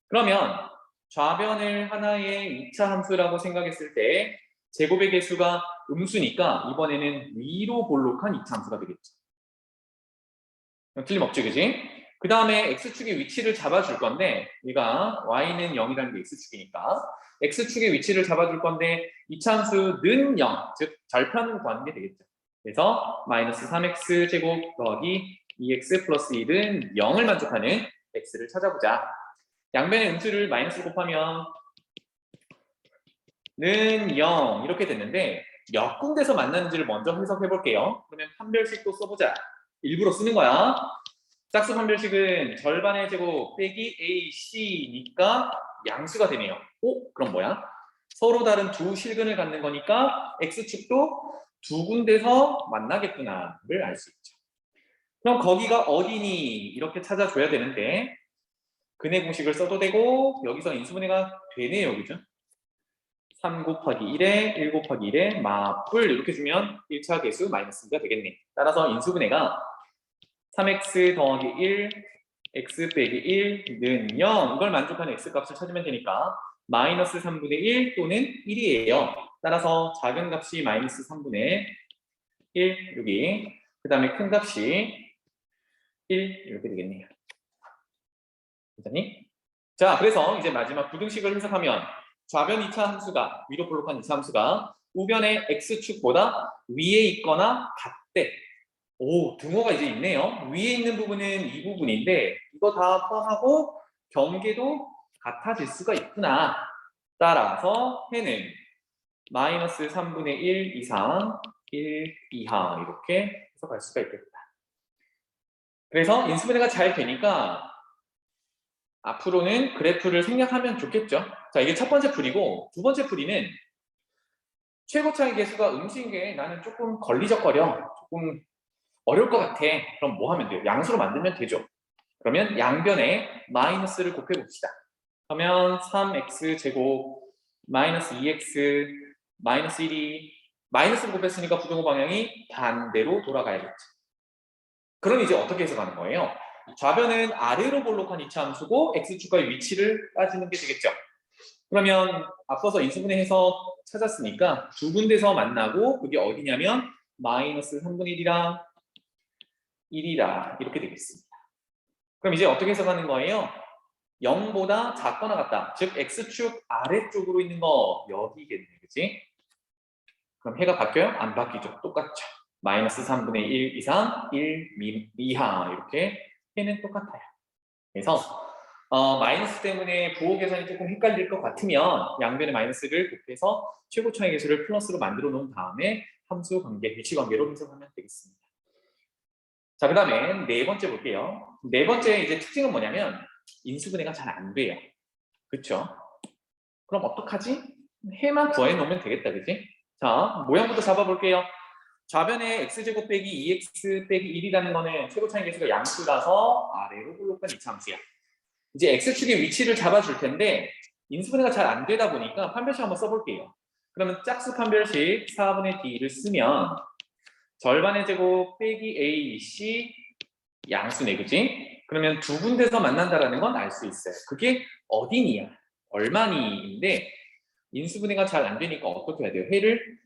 그러면 좌변을 하나의 2차 함수라고 생각했을 때 제곱의 개수가 음수니까 이번에는 위로 볼록한 2차 함수가 되겠죠. 틀림없지, 그지? 그 다음에 x축의 위치를 잡아줄 건데 얘가 y는 0이라는 게 x축이니까 x축의 위치를 잡아줄 건데 2차 함수는 0, 즉 절편을 구하는 게 되겠죠. 그래서 마이너스 3x 제곱 더하기 2x 플러스 1은 0을 만족하는 x를 찾아보자. 양변의 음수를 마이너스 곱하면 는 0 이렇게 됐는데 몇 군데서 만나는지를 먼저 해석해 볼게요. 그러면 판별식도 써보자. 일부러 쓰는 거야. 짝수 판별식은 절반의 제곱 빼기 AC니까 양수가 되네요. 오? 그럼 뭐야? 서로 다른 두 실근을 갖는 거니까 X축도 두 군데서 만나겠구나를 알 수 있죠. 그럼 거기가 어디니? 이렇게 찾아줘야 되는데 근해 공식을 써도 되고 여기서 인수분해가 되네요. 그죠? 3 곱하기 1에 1 곱하기 1에 마뿔 이렇게 주면 1차 개수 마이너스 2가 되겠네. 따라서 인수분해가 3x 더하기 1, x 빼기 1는 0 이걸 만족하는 x값을 찾으면 되니까 마이너스 3분의 1 또는 1이에요. 따라서 작은 값이 마이너스 3분의 1 여기 그 다음에 큰 값이 1 이렇게 되겠네요. 괜찮니? 자, 그래서 이제 마지막 부등식을 해석하면 좌변 2차 함수가 위로 볼록한 2차 함수가 우변의 x축보다 위에 있거나 같대. 오, 등호가 이제 있네요. 위에 있는 부분은 이 부분인데 이거 다 포함하고 경계도 같아질 수가 있구나. 따라서 해는 마이너스 3분의 1 이상 1 이하 이렇게 해석할 수가 있겠다. 그래서 인수분해가 잘 되니까 앞으로는 그래프를 생략하면 좋겠죠. 자, 이게 첫 번째 풀이고 두 번째 풀이는 최고차의 개수가 음수인 게 나는 조금 걸리적거려. 조금 어려울 것 같아. 그럼 뭐 하면 돼요? 양수로 만들면 되죠. 그러면 양변에 마이너스를 곱해봅시다. 그러면 3x 제곱 마이너스 2x 마이너스 1이 마이너스를 곱했으니까 부등호 방향이 반대로 돌아가야겠죠. 그럼 이제 어떻게 해석하는 거예요? 좌변은 아래로 볼록한 2차 함수고 x축과의 위치를 따지는 게 되겠죠. 그러면 앞서서 인수분해해서 찾았으니까 두 군데서 만나고 그게 어디냐면 마이너스 3분의 1이랑 1이라 이렇게 되겠습니다. 그럼 이제 어떻게 해석하는 거예요? 0보다 작거나 같다. 즉 X축 아래쪽으로 있는 거 여기겠네. 그치? 그럼 해가 바뀌어요? 안 바뀌죠. 똑같죠. 마이너스 3분의 1 이상, 1 이하 이렇게 해는 똑같아요. 그래서 마이너스 때문에 부호 계산이 조금 헷갈릴 것 같으면 양변의 마이너스를 곱해서 최고차의 계수를 플러스로 만들어 놓은 다음에 함수 관계, 위치 관계로 해석하면 되겠습니다. 자, 그 다음에 네 번째 볼게요. 네 번째 이제 특징은 뭐냐면 인수분해가 잘 안 돼요. 그쵸? 그럼 어떡하지? 해만 구해 놓으면 되겠다, 그지? 자, 모양부터 잡아볼게요. 좌변에 x제곱 빼기 2x 빼기 1이라는 거는 최고차의 계수가 양수라서 아래로 볼록한 이차함수야. 이제 x축의 위치를 잡아줄 텐데 인수분해가 잘 안 되다 보니까 판별식 한번 써볼게요. 그러면 짝수 판별식 4분의 d를 쓰면 절반의 제곱 빼기 ac 양수네, 그지? 그러면 두 군데서 만난다라는 건 알 수 있어요. 그게 어디니야? 얼마니인데 인수분해가 잘 안 되니까 어떻게 해야 돼요? 해를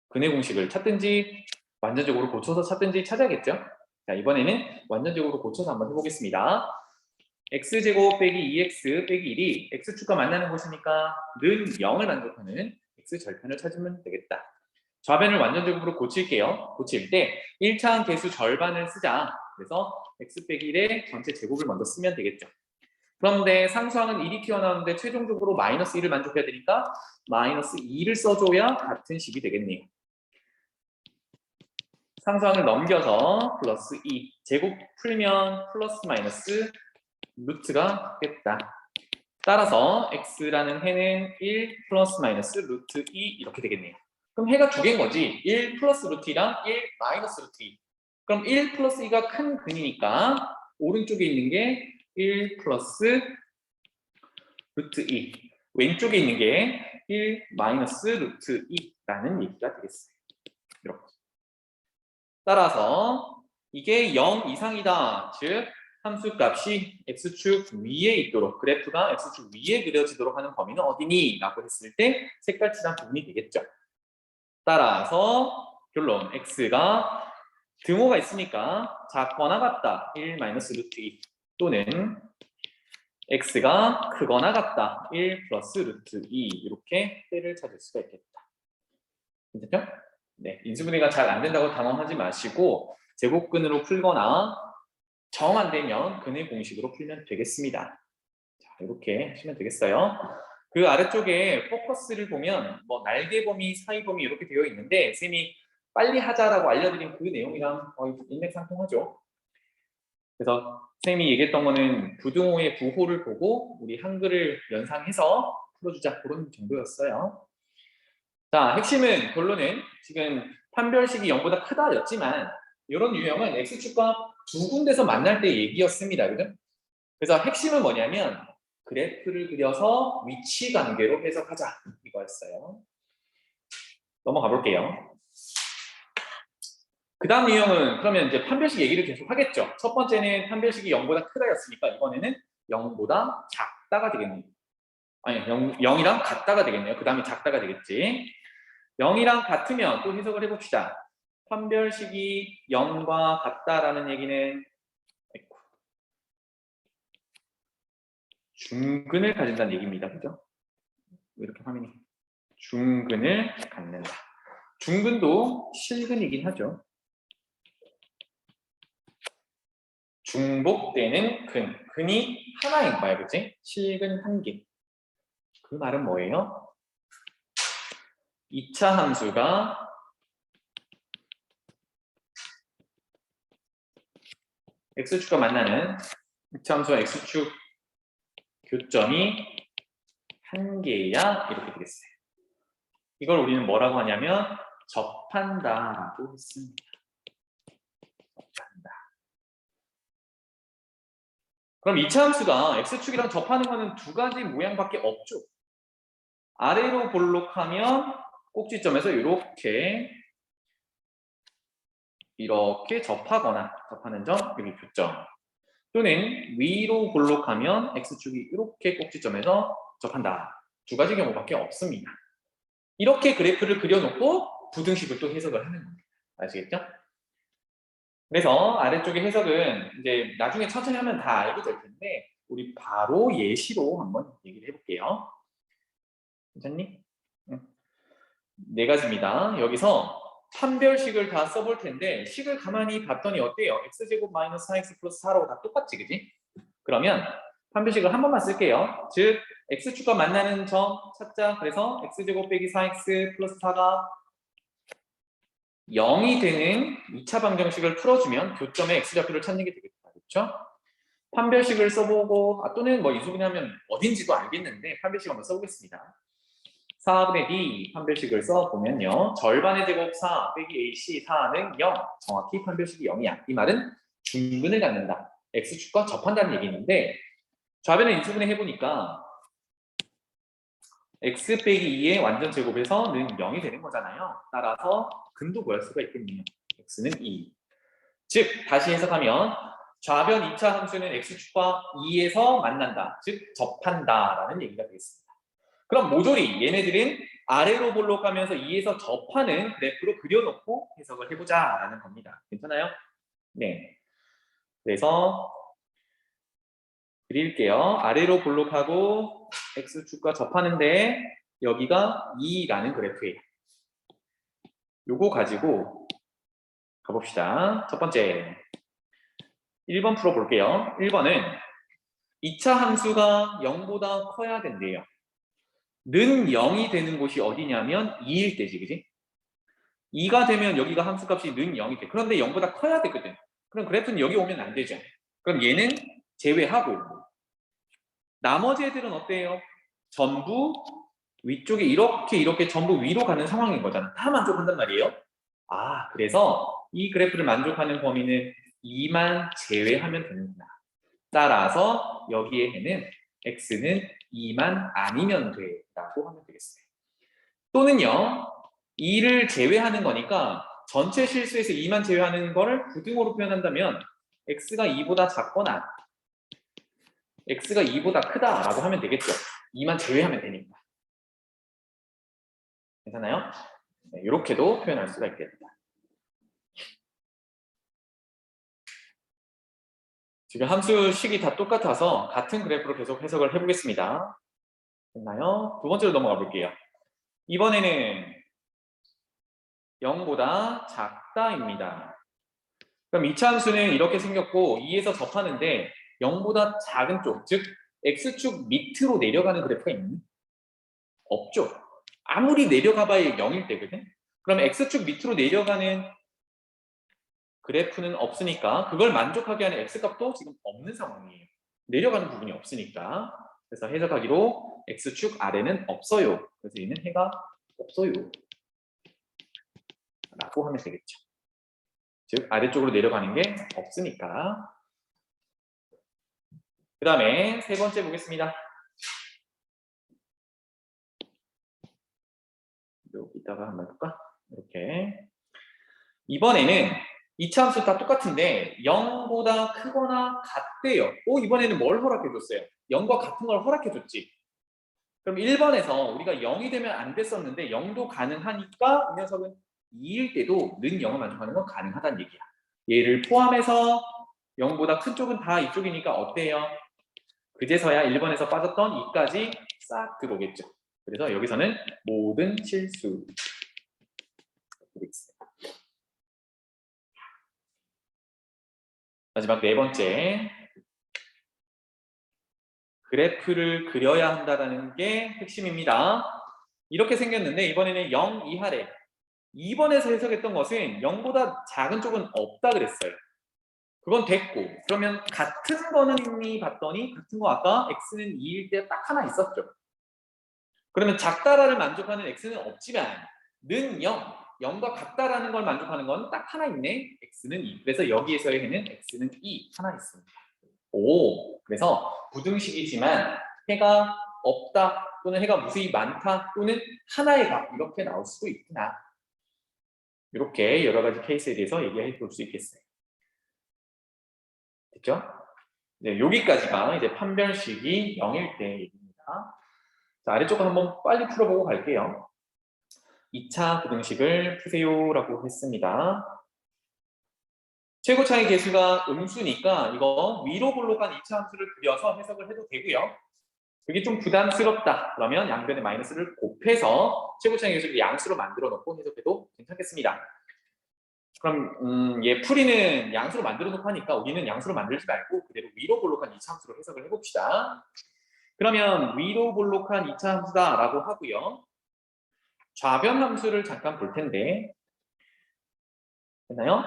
근해 공식을 찾든지 완전적으로 고쳐서 찾든지 찾아야겠죠? 자, 이번에는 완전적으로 고쳐서 한번 해보겠습니다. x제곱 빼기 2x 빼기 1이 x축과 만나는 곳이니까 는 0을 만족하는 x절편을 찾으면 되겠다. 좌변을 완전적으로 고칠게요. 고칠 때 1차항 계수 절반을 쓰자. 그래서 x 빼기 1의 전체 제곱을 먼저 쓰면 되겠죠. 그런데 상수항은 1이 튀어나오는데 최종적으로 마이너스 1을 만족해야 되니까 마이너스 2를 써줘야 같은 식이 되겠네요. 상수항을 넘겨서 플러스 2 제곱 풀면 플러스 마이너스 루트가 겠다. 따라서 x라는 해는 1 플러스 마이너스 루트 2 이렇게 되겠네요. 그럼 해가 두 개인 거지. 1 플러스 루트 2랑 1 마이너스 루트 2. 그럼 1 플러스 2가 큰 근이니까 오른쪽에 있는 게 1 플러스 루트 2. 왼쪽에 있는 게 1 마이너스 루트 2라는 얘기가 되겠어요. 이렇게. 따라서 이게 0 이상이다. 즉 함수 값이 x축 위에 있도록 그래프가 x축 위에 그려지도록 하는 범위는 어디니? 라고 했을 때 색깔칠한 부분이 되겠죠. 따라서 결론 x가 등호가 있으니까 작거나 같다 1 마이너스 루트 2 또는 x가 크거나 같다 1 플러스 루트 2 이렇게 해를 찾을 수가 있겠다. 괜찮죠? 네, 인수분해가 잘 안 된다고 당황하지 마시고 제곱근으로 풀거나 정 안 되면 근해 공식으로 풀면 되겠습니다. 자, 이렇게 하시면 되겠어요. 그 아래쪽에 포커스를 보면 뭐 날개 범위, 사이 범위 이렇게 되어 있는데 쌤이 빨리 하자라고 알려드린 그 내용이랑 거의 일맥상통하죠. 그래서 쌤이 얘기했던 거는 부등호의 부호를 보고 우리 한글을 연상해서 풀어주자 그런 정도였어요. 자, 핵심은 결론은 지금 판별식이 0보다 크다였지만 이런 유형은 x축과 두 군데서 만날 때 얘기였습니다. 그죠? 그래서 핵심은 뭐냐면 그래프를 그려서 위치 관계로 해석하자 이거였어요. 넘어가 볼게요. 그 다음 유형은 그러면 이제 판별식 얘기를 계속 하겠죠. 첫 번째는 판별식이 0보다 크다였으니까 이번에는 0보다 작다가 되겠네요. 아니 0이랑 같다가 되겠네요. 그 다음에 작다가 되겠지. 0이랑 같으면 또 해석을 해봅시다. 판별식이 0과 같다라는 얘기는 중근을 가진다는 얘기입니다. 그죠? 이렇게 화면이 중근을 갖는다. 중근도 실근이긴 하죠. 중복되는 근. 근이 하나인 거야, 그치? 실근 한 개. 그 말은 뭐예요? 2차 함수가 x축과 만나는 2차 함수와 x축 교점이 한 개야 이렇게 되겠어요. 이걸 우리는 뭐라고 하냐면 접한다라고 했습니다. 접한다. 그럼 2차 함수가 x축이랑 접하는 거는 두 가지 모양밖에 없죠. 아래로 볼록하면 꼭지점에서 이렇게 접하는 점, 여기 교점. 또는 위로 볼록하면 x축이 이렇게 꼭지점에서 접한다. 두 가지 경우밖에 없습니다. 이렇게 그래프를 그려놓고 부등식을 또 해석을 하는 겁니다. 아시겠죠? 그래서 아래쪽의 해석은 이제 나중에 천천히 하면 다 알게 될 텐데 우리 바로 예시로 한번 얘기를 해볼게요. 괜찮니? 응. 네 가지입니다. 여기서 판별식을 다 써볼 텐데 식을 가만히 봤더니 어때요? x제곱 마이너스 4x 플러스 4라고 다 똑같지, 그지? 그러면 판별식을 한 번만 쓸게요. 즉 x축과 만나는 점 찾자. 그래서 x제곱 빼기 4x 플러스 4가 0이 되는 2차 방정식을 풀어주면 교점의 x좌표를 찾는 게 되겠다. 그렇죠? 판별식을 써보고 또는 뭐 이수분해 하면 어딘지도 알겠는데 판별식 한번 써보겠습니다. 4분의 D 판별식을 써보면요. 절반의 제곱 4 빼기 AC 4는 0. 정확히 판별식이 0이야. 이 말은 중근을 갖는다. x축과 접한다는 얘기인데 좌변을 인수분해 해보니까 x 빼기 2의 완전 제곱에서는 0이 되는 거잖아요. 따라서 근도 구할 수가 있겠네요. x는 2. 즉 다시 해석하면 좌변 2차 함수는 x축과 2에서 만난다. 즉 접한다라는 얘기가 되겠습니다. 그럼 모조리 얘네들은 아래로 볼록하면서 2에서 접하는 그래프로 그려놓고 해석을 해보자라는 겁니다. 괜찮아요? 네. 그래서 그릴게요. 아래로 볼록하고 x축과 접하는데 여기가 2라는 그래프예요. 요거 가지고 가봅시다. 첫 번째 1번 풀어볼게요. 1번은 2차 함수가 0보다 커야 된대요. 는 0이 되는 곳이 어디냐면 2일 때지, 그지? 2가 되면 여기가 함수값이 는 0이 돼. 그런데 0보다 커야 되거든. 그럼 그래프는 여기 오면 안 되죠. 그럼 얘는 제외하고 나머지 애들은 어때요? 전부 위쪽에 이렇게 전부 위로 가는 상황인 거잖아. 다 만족한단 말이에요. 그래서 이 그래프를 만족하는 범위는 2만 제외하면 되는구나. 따라서 여기에는 x는 2만 아니면 돼 라고 하면 되겠어요. 또는요 2를 제외하는 거니까 전체 실수에서 2만 제외하는 거를 부등호로 표현한다면 x가 2보다 작거나 x가 2보다 크다라고 하면 되겠죠. 2만 제외하면 되니까. 괜찮아요? 네, 이렇게도 표현할 수가 있겠다. 지금 함수식이 다 똑같아서 같은 그래프로 계속 해석을 해보겠습니다. 됐나요? 두 번째로 넘어가 볼게요. 이번에는 0보다 작다입니다. 그럼 2차 함수는 이렇게 생겼고 2에서 접하는데 0보다 작은 쪽, 즉 x축 밑으로 내려가는 그래프가 있니? 없죠. 아무리 내려가봐야 0일 때거든. 그럼 x축 밑으로 내려가는 그래프는 없으니까 그걸 만족하게 하는 x값도 지금 없는 상황이에요. 내려가는 부분이 없으니까. 그래서 해석하기로 x축 아래는 없어요. 그래서 얘는 해가 없어요. 라고 하면 되겠죠. 즉 아래쪽으로 내려가는 게 없으니까. 그 다음에 세 번째 보겠습니다. 여기다가 한번 해볼까? 이렇게. 이번에는 2차 함수 다 똑같은데 0보다 크거나 같대요. 이번에는 뭘 허락해줬어요? 0과 같은 걸 허락해줬지. 그럼 1번에서 우리가 0이 되면 안 됐었는데 0도 가능하니까 이 녀석은 2일 때도 는 0을 만족하는 건 가능하다는 얘기야. 얘를 포함해서 0보다 큰 쪽은 다 이쪽이니까 어때요? 그제서야 1번에서 빠졌던 2까지 싹 들어오겠죠. 그래서 여기서는 모든 실수. 마지막 네 번째. 그래프를 그려야 한다는 게 핵심입니다. 이렇게 생겼는데 이번에는 0 이하래. 2번에서 해석했던 것은 0보다 작은 쪽은 없다 그랬어요. 그건 됐고 그러면 같은 거는 있니 봤더니 같은 거 아까 x는 2일 때 딱 하나 있었죠. 그러면 작다라를 만족하는 x는 없지만 는 0, 0과 같다라는 걸 만족하는 건 딱 하나 있네. x는 2. 그래서 여기에서의 해는 x는 2 하나 있습니다. 그래서 부등식이지만 해가 없다 또는 해가 무수히 많다 또는 하나의 값 이렇게 나올 수도 있구나. 이렇게 여러 가지 케이스에 대해서 얘기해 볼 수 있겠어요. 됐죠? 네, 여기까지가 이제 판별식이 0일 때 얘기입니다. 자, 아래쪽을 한번 빨리 풀어보고 갈게요. 2차 부등식을 푸세요라고 했습니다. 최고차의 개수가 음수니까 이거 위로 볼록한 2차 함수를 그려서 해석을 해도 되고요. 그게 좀 부담스럽다. 그러면 양변에 마이너스를 곱해서 최고차의 개수를 양수로 만들어 놓고 해석해도 괜찮겠습니다. 그럼 얘 풀이는 양수로 만들어 놓고 하니까 우리는 양수로 만들지 말고 그대로 위로 볼록한 2차 함수로 해석을 해봅시다. 그러면 위로 볼록한 2차 함수다라고 하고요. 좌변 함수를 잠깐 볼 텐데 됐나요?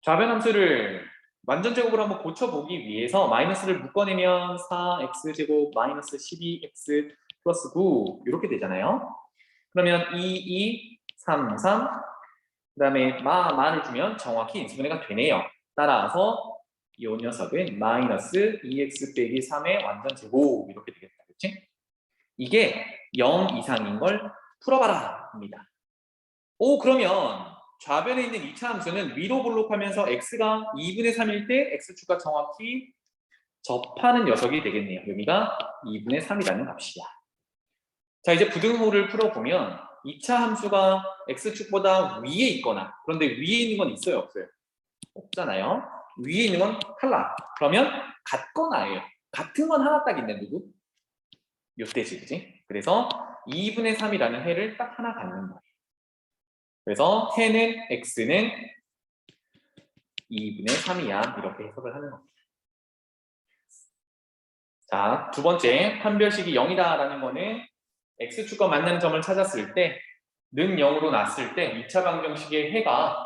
좌변 함수를 완전 제곱으로 한번 고쳐보기 위해서 마이너스를 묶어내면 4x제곱 마이너스 12x 플러스 9 이렇게 되잖아요. 그러면 2, 2, 3, 3 그다음에 마를 주면 정확히 인수분해가 되네요. 따라서 이 녀석은 마이너스 2x 빼기 3의 완전 제곱 이렇게 되겠다. 그렇지? 이게 0 이상인 걸 풀어봐라 합니다. 오 그러면 좌변에 있는 2차 함수는 위로 볼록하면서 x가 2분의 3일 때 x축과 정확히 접하는 녀석이 되겠네요. 여기가 2분의 3이라는 값이야. 자 이제 부등호를 풀어보면 2차 함수가 x축보다 위에 있거나 그런데 위에 있는 건 있어요 없어요? 없잖아요. 위에 있는 건 탈락. 그러면 같거나예요. 같은 건 하나 딱 있네 누구? 요때지 그지? 그래서 2분의 3이라는 해를 딱 하나 갖는 거예요. 그래서 해는 x는 2분의 3이야 이렇게 해석을 하는 겁니다. 자, 두 번째 판별식이 0이다 라는 거는 x축과 만나는 점을 찾았을 때 는 0으로 났을 때 2차 방정식의 해가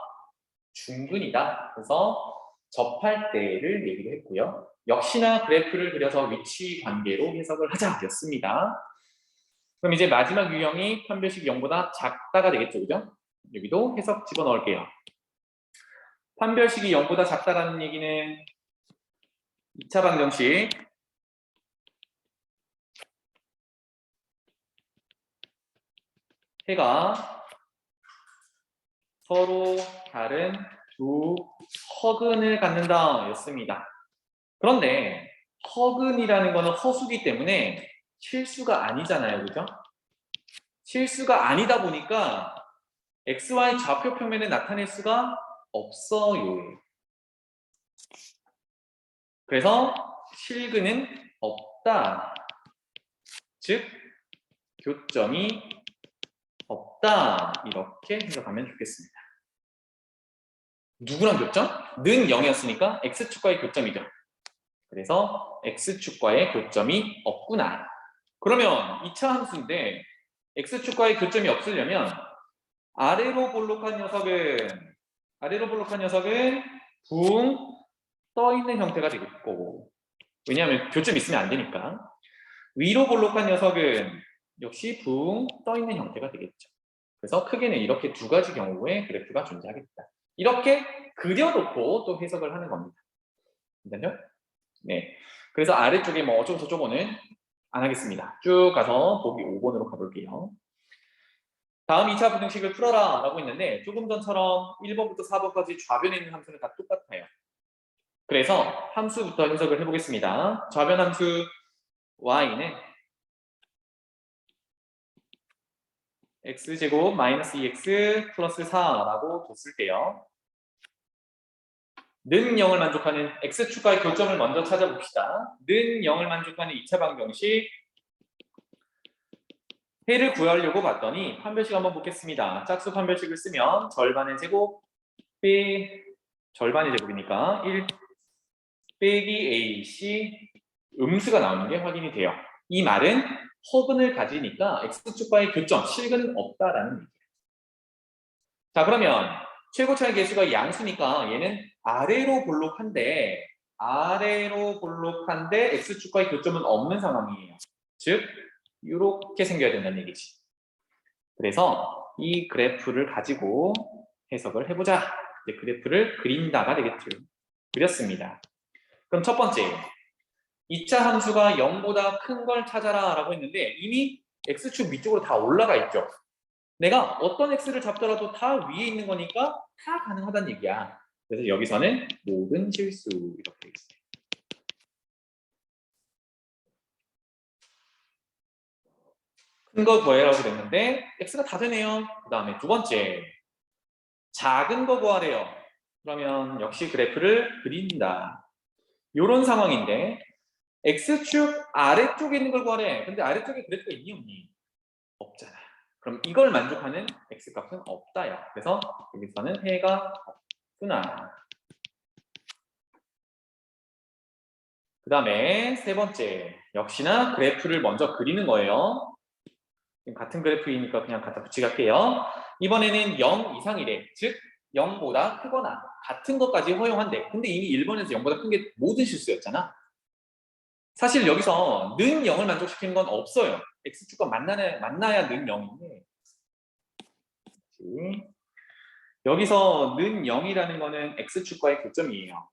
중근이다. 그래서 접할 때를 얘기를 했고요. 역시나 그래프를 그려서 위치 관계로 해석을 하자 였습니다. 그럼 이제 마지막 유형이 판별식이 0보다 작다가 되겠죠. 그죠? 여기도 해석 집어넣을게요. 판별식이 0보다 작다라는 얘기는 2차 방정식 해가 서로 다른 두 허근을 갖는다 였습니다. 그런데 허근이라는 거는 허수기 때문에 실수가 아니잖아요. 그죠? 실수가 아니다 보니까 XY 좌표 평면에 나타낼 수가 없어요. 그래서 실근은 없다. 즉 교점이 없다. 이렇게 해석하면 좋겠습니다. 누구랑 교점? 는 0이었으니까 X축과의 교점이죠. 그래서 X축과의 교점이 없구나. 그러면 2차 함수인데 X축과의 교점이 없으려면 아래로 볼록한 녀석은 붕 떠있는 형태가 되겠고 왜냐하면 교점이 있으면 안 되니까 위로 볼록한 녀석은 역시 붕 떠있는 형태가 되겠죠. 그래서 크게는 이렇게 두 가지 경우의 그래프가 존재하겠다. 이렇게 그려놓고 또 해석을 하는 겁니다. 괜찮죠? 네. 그래서 아래쪽에 뭐 어쩌고 저쩌고는 안 하겠습니다. 쭉 가서 보기 5번으로 가볼게요. 다음 2차 부등식을 풀어라 라고 있는데 조금 전처럼 1번부터 4번까지 좌변에 있는 함수는 다 똑같아요. 그래서 함수부터 해석을 해보겠습니다. 좌변 함수 y는 x제곱 마이너스 2x 플러스 4라고 뒀을 때요. 는 0을 만족하는 x축과의 교점을 먼저 찾아봅시다. 는 0을 만족하는 2차 방정식 해를 구하려고 봤더니 판별식 한번 보겠습니다. 짝수 판별식을 쓰면 절반의 제곱 절반의 제곱이니까 1 빼기 AC 음수가 나오는 게 확인이 돼요. 이 말은 허근을 가지니까 x축과의 교점, 실근은 없다라는 얘기예요. 자 그러면 최고차의 개수가 양수니까 얘는 아래로 볼록한데 x축과의 교점은 없는 상황이에요. 즉 이렇게 생겨야 된다는 얘기지. 그래서 이 그래프를 가지고 해석을 해보자. 이제 그래프를 그린다가 되겠죠. 그렸습니다. 그럼 첫 번째 2차 함수가 0보다 큰 걸 찾아라 라고 했는데 이미 x축 위쪽으로 다 올라가 있죠. 내가 어떤 x를 잡더라도 다 위에 있는 거니까 다 가능하다는 얘기야. 그래서 여기서는 모든 실수 이렇게 되겠어요. 큰 거 구하라고 그랬는데 x가 다 되네요. 그 다음에 두 번째 작은 거 구하래요. 그러면 역시 그래프를 그린다. 이런 상황인데 X축 아래쪽에 있는 걸 구하래. 근데 아래쪽에 그래프가 있니 없니? 없잖아. 그럼 이걸 만족하는 X값은 없다요. 그래서 여기서는 해가 없구나. 그 다음에 세 번째, 역시나 그래프를 먼저 그리는 거예요. 같은 그래프이니까 그냥 갖다 붙이게 할게요. 이번에는 0 이상이래. 즉 0보다 크거나 같은 것까지 허용한대. 근데 이미 1번에서 0보다 큰 게 모든 실수였잖아. 사실 여기서 는 0을 만족시키는 건 없어요. X축과 만나야 는 0인데 여기서 는 0이라는 거는 X축과의 교점이에요.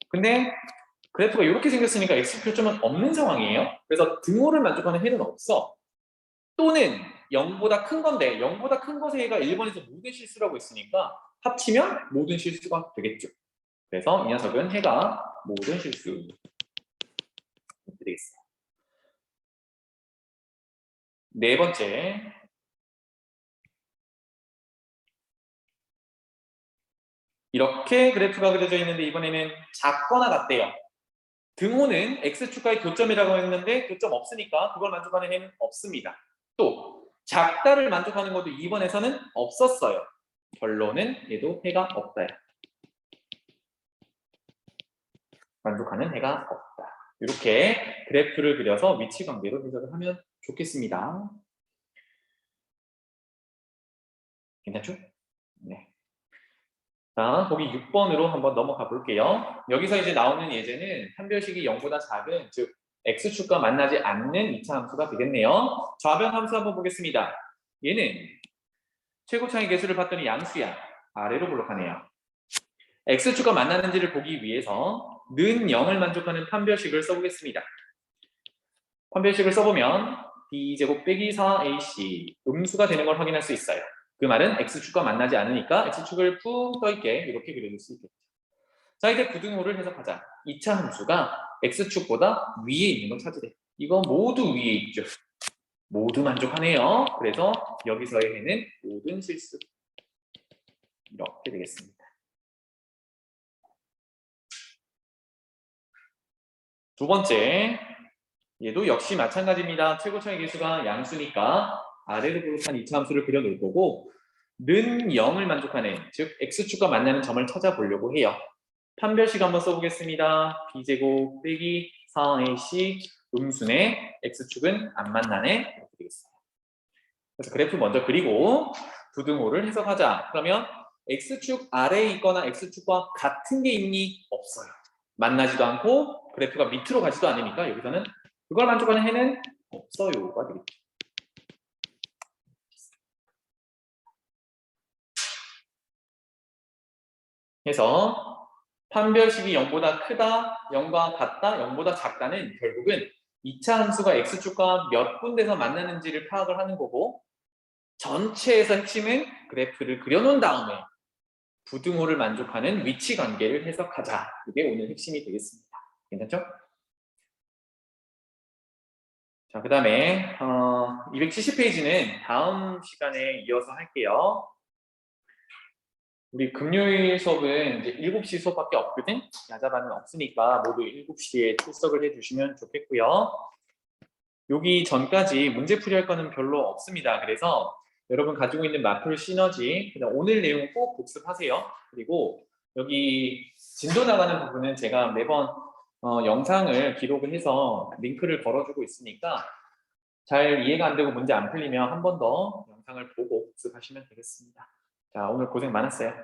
근데 그래프가 이렇게 생겼으니까 X 교점은 없는 상황이에요. 그래서 등호를 만족하는 해는 없어. 또는 0보다 큰 건데 0보다 큰 것의 해가 1번에서 모든 실수라고 했으니까 합치면 모든 실수가 되겠죠. 그래서 이 녀석은 해가 모든 실수 이렇게 되겠어요. 네 번째, 이렇게 그래프가 그려져 있는데 이번에는 작거나 같대요. 등호는 X축과의 교점이라고 했는데 교점 없으니까 그걸 만족하는 해는 없습니다. 또 작다를 만족하는 것도 2번에서는 없었어요. 결론은 얘도 해가 없다. 만족하는 해가 없다. 이렇게 그래프를 그려서 위치 관계로 해석을 하면 좋겠습니다. 괜찮죠? 네. 자, 보기 6번으로 한번 넘어가 볼게요. 여기서 이제 나오는 예제는 판별식이 0보다 작은, 즉 X축과 만나지 않는 2차 함수가 되겠네요. 좌변 함수 한번 보겠습니다. 얘는 최고차의 개수를 봤더니 양수야. 아래로 블록하네요. X축과 만나는지를 보기 위해서 는 0을 만족하는 판별식을 써보겠습니다. 판별식을 써보면 b제곱 빼기 4ac 음수가 되는 걸 확인할 수 있어요. 그 말은 X축과 만나지 않으니까 X축을 푹 떠있게 이렇게 그려줄 수 있겠죠. 자, 이제 부등호를 해석하자. 2차 함수가 X축보다 위에 있는 걸 찾으래. 이거 모두 위에 있죠. 모두 만족하네요. 그래서 여기서의 해는 모든 실수. 이렇게 되겠습니다. 두 번째, 얘도 역시 마찬가지입니다. 최고차의 개수가 양수니까 아래로 블록한 2차 함수를 그려놓을 거고 는 0을 만족하는, 즉 X축과 만나는 점을 찾아보려고 해요. 판별식 한번 써보겠습니다. b제곱 빼기 4ac 음수네 X축은 안 만나네 이렇게 되겠어요. 그래서 그래프 먼저 그리고 부등호를 해석하자. 그러면 X축 아래에 있거나 X축과 같은 게 있니? 없어요. 만나지도 않고 그래프가 밑으로 가지도 않으니까 여기서는 그걸 만족하는 해는 없어요가 되겠죠. 그래서 판별식이 0보다 크다, 0과 같다, 0보다 작다는 결국은 2차 함수가 X축과 몇 군데서 만나는지를 파악을 하는 거고 전체에서 핵심은 그래프를 그려놓은 다음에 부등호를 만족하는 위치 관계를 해석하자. 이게 오늘 핵심이 되겠습니다. 괜찮죠? 자, 그 다음에 270페이지는 다음 시간에 이어서 할게요. 우리 금요일 수업은 이제 7시 수업밖에 없거든? 야자반은 없으니까 모두 7시에 출석을 해주시면 좋겠고요. 여기 전까지 문제풀이 할 거는 별로 없습니다. 그래서 여러분 가지고 있는 마플 시너지, 그다음 오늘 내용 꼭 복습하세요. 그리고 여기 진도 나가는 부분은 제가 매번 영상을 기록을 해서 링크를 걸어주고 있으니까 잘 이해가 안 되고 문제 안 풀리면 한 번 더 영상을 보고 복습하시면 되겠습니다. 자, 오늘 고생 많았어요.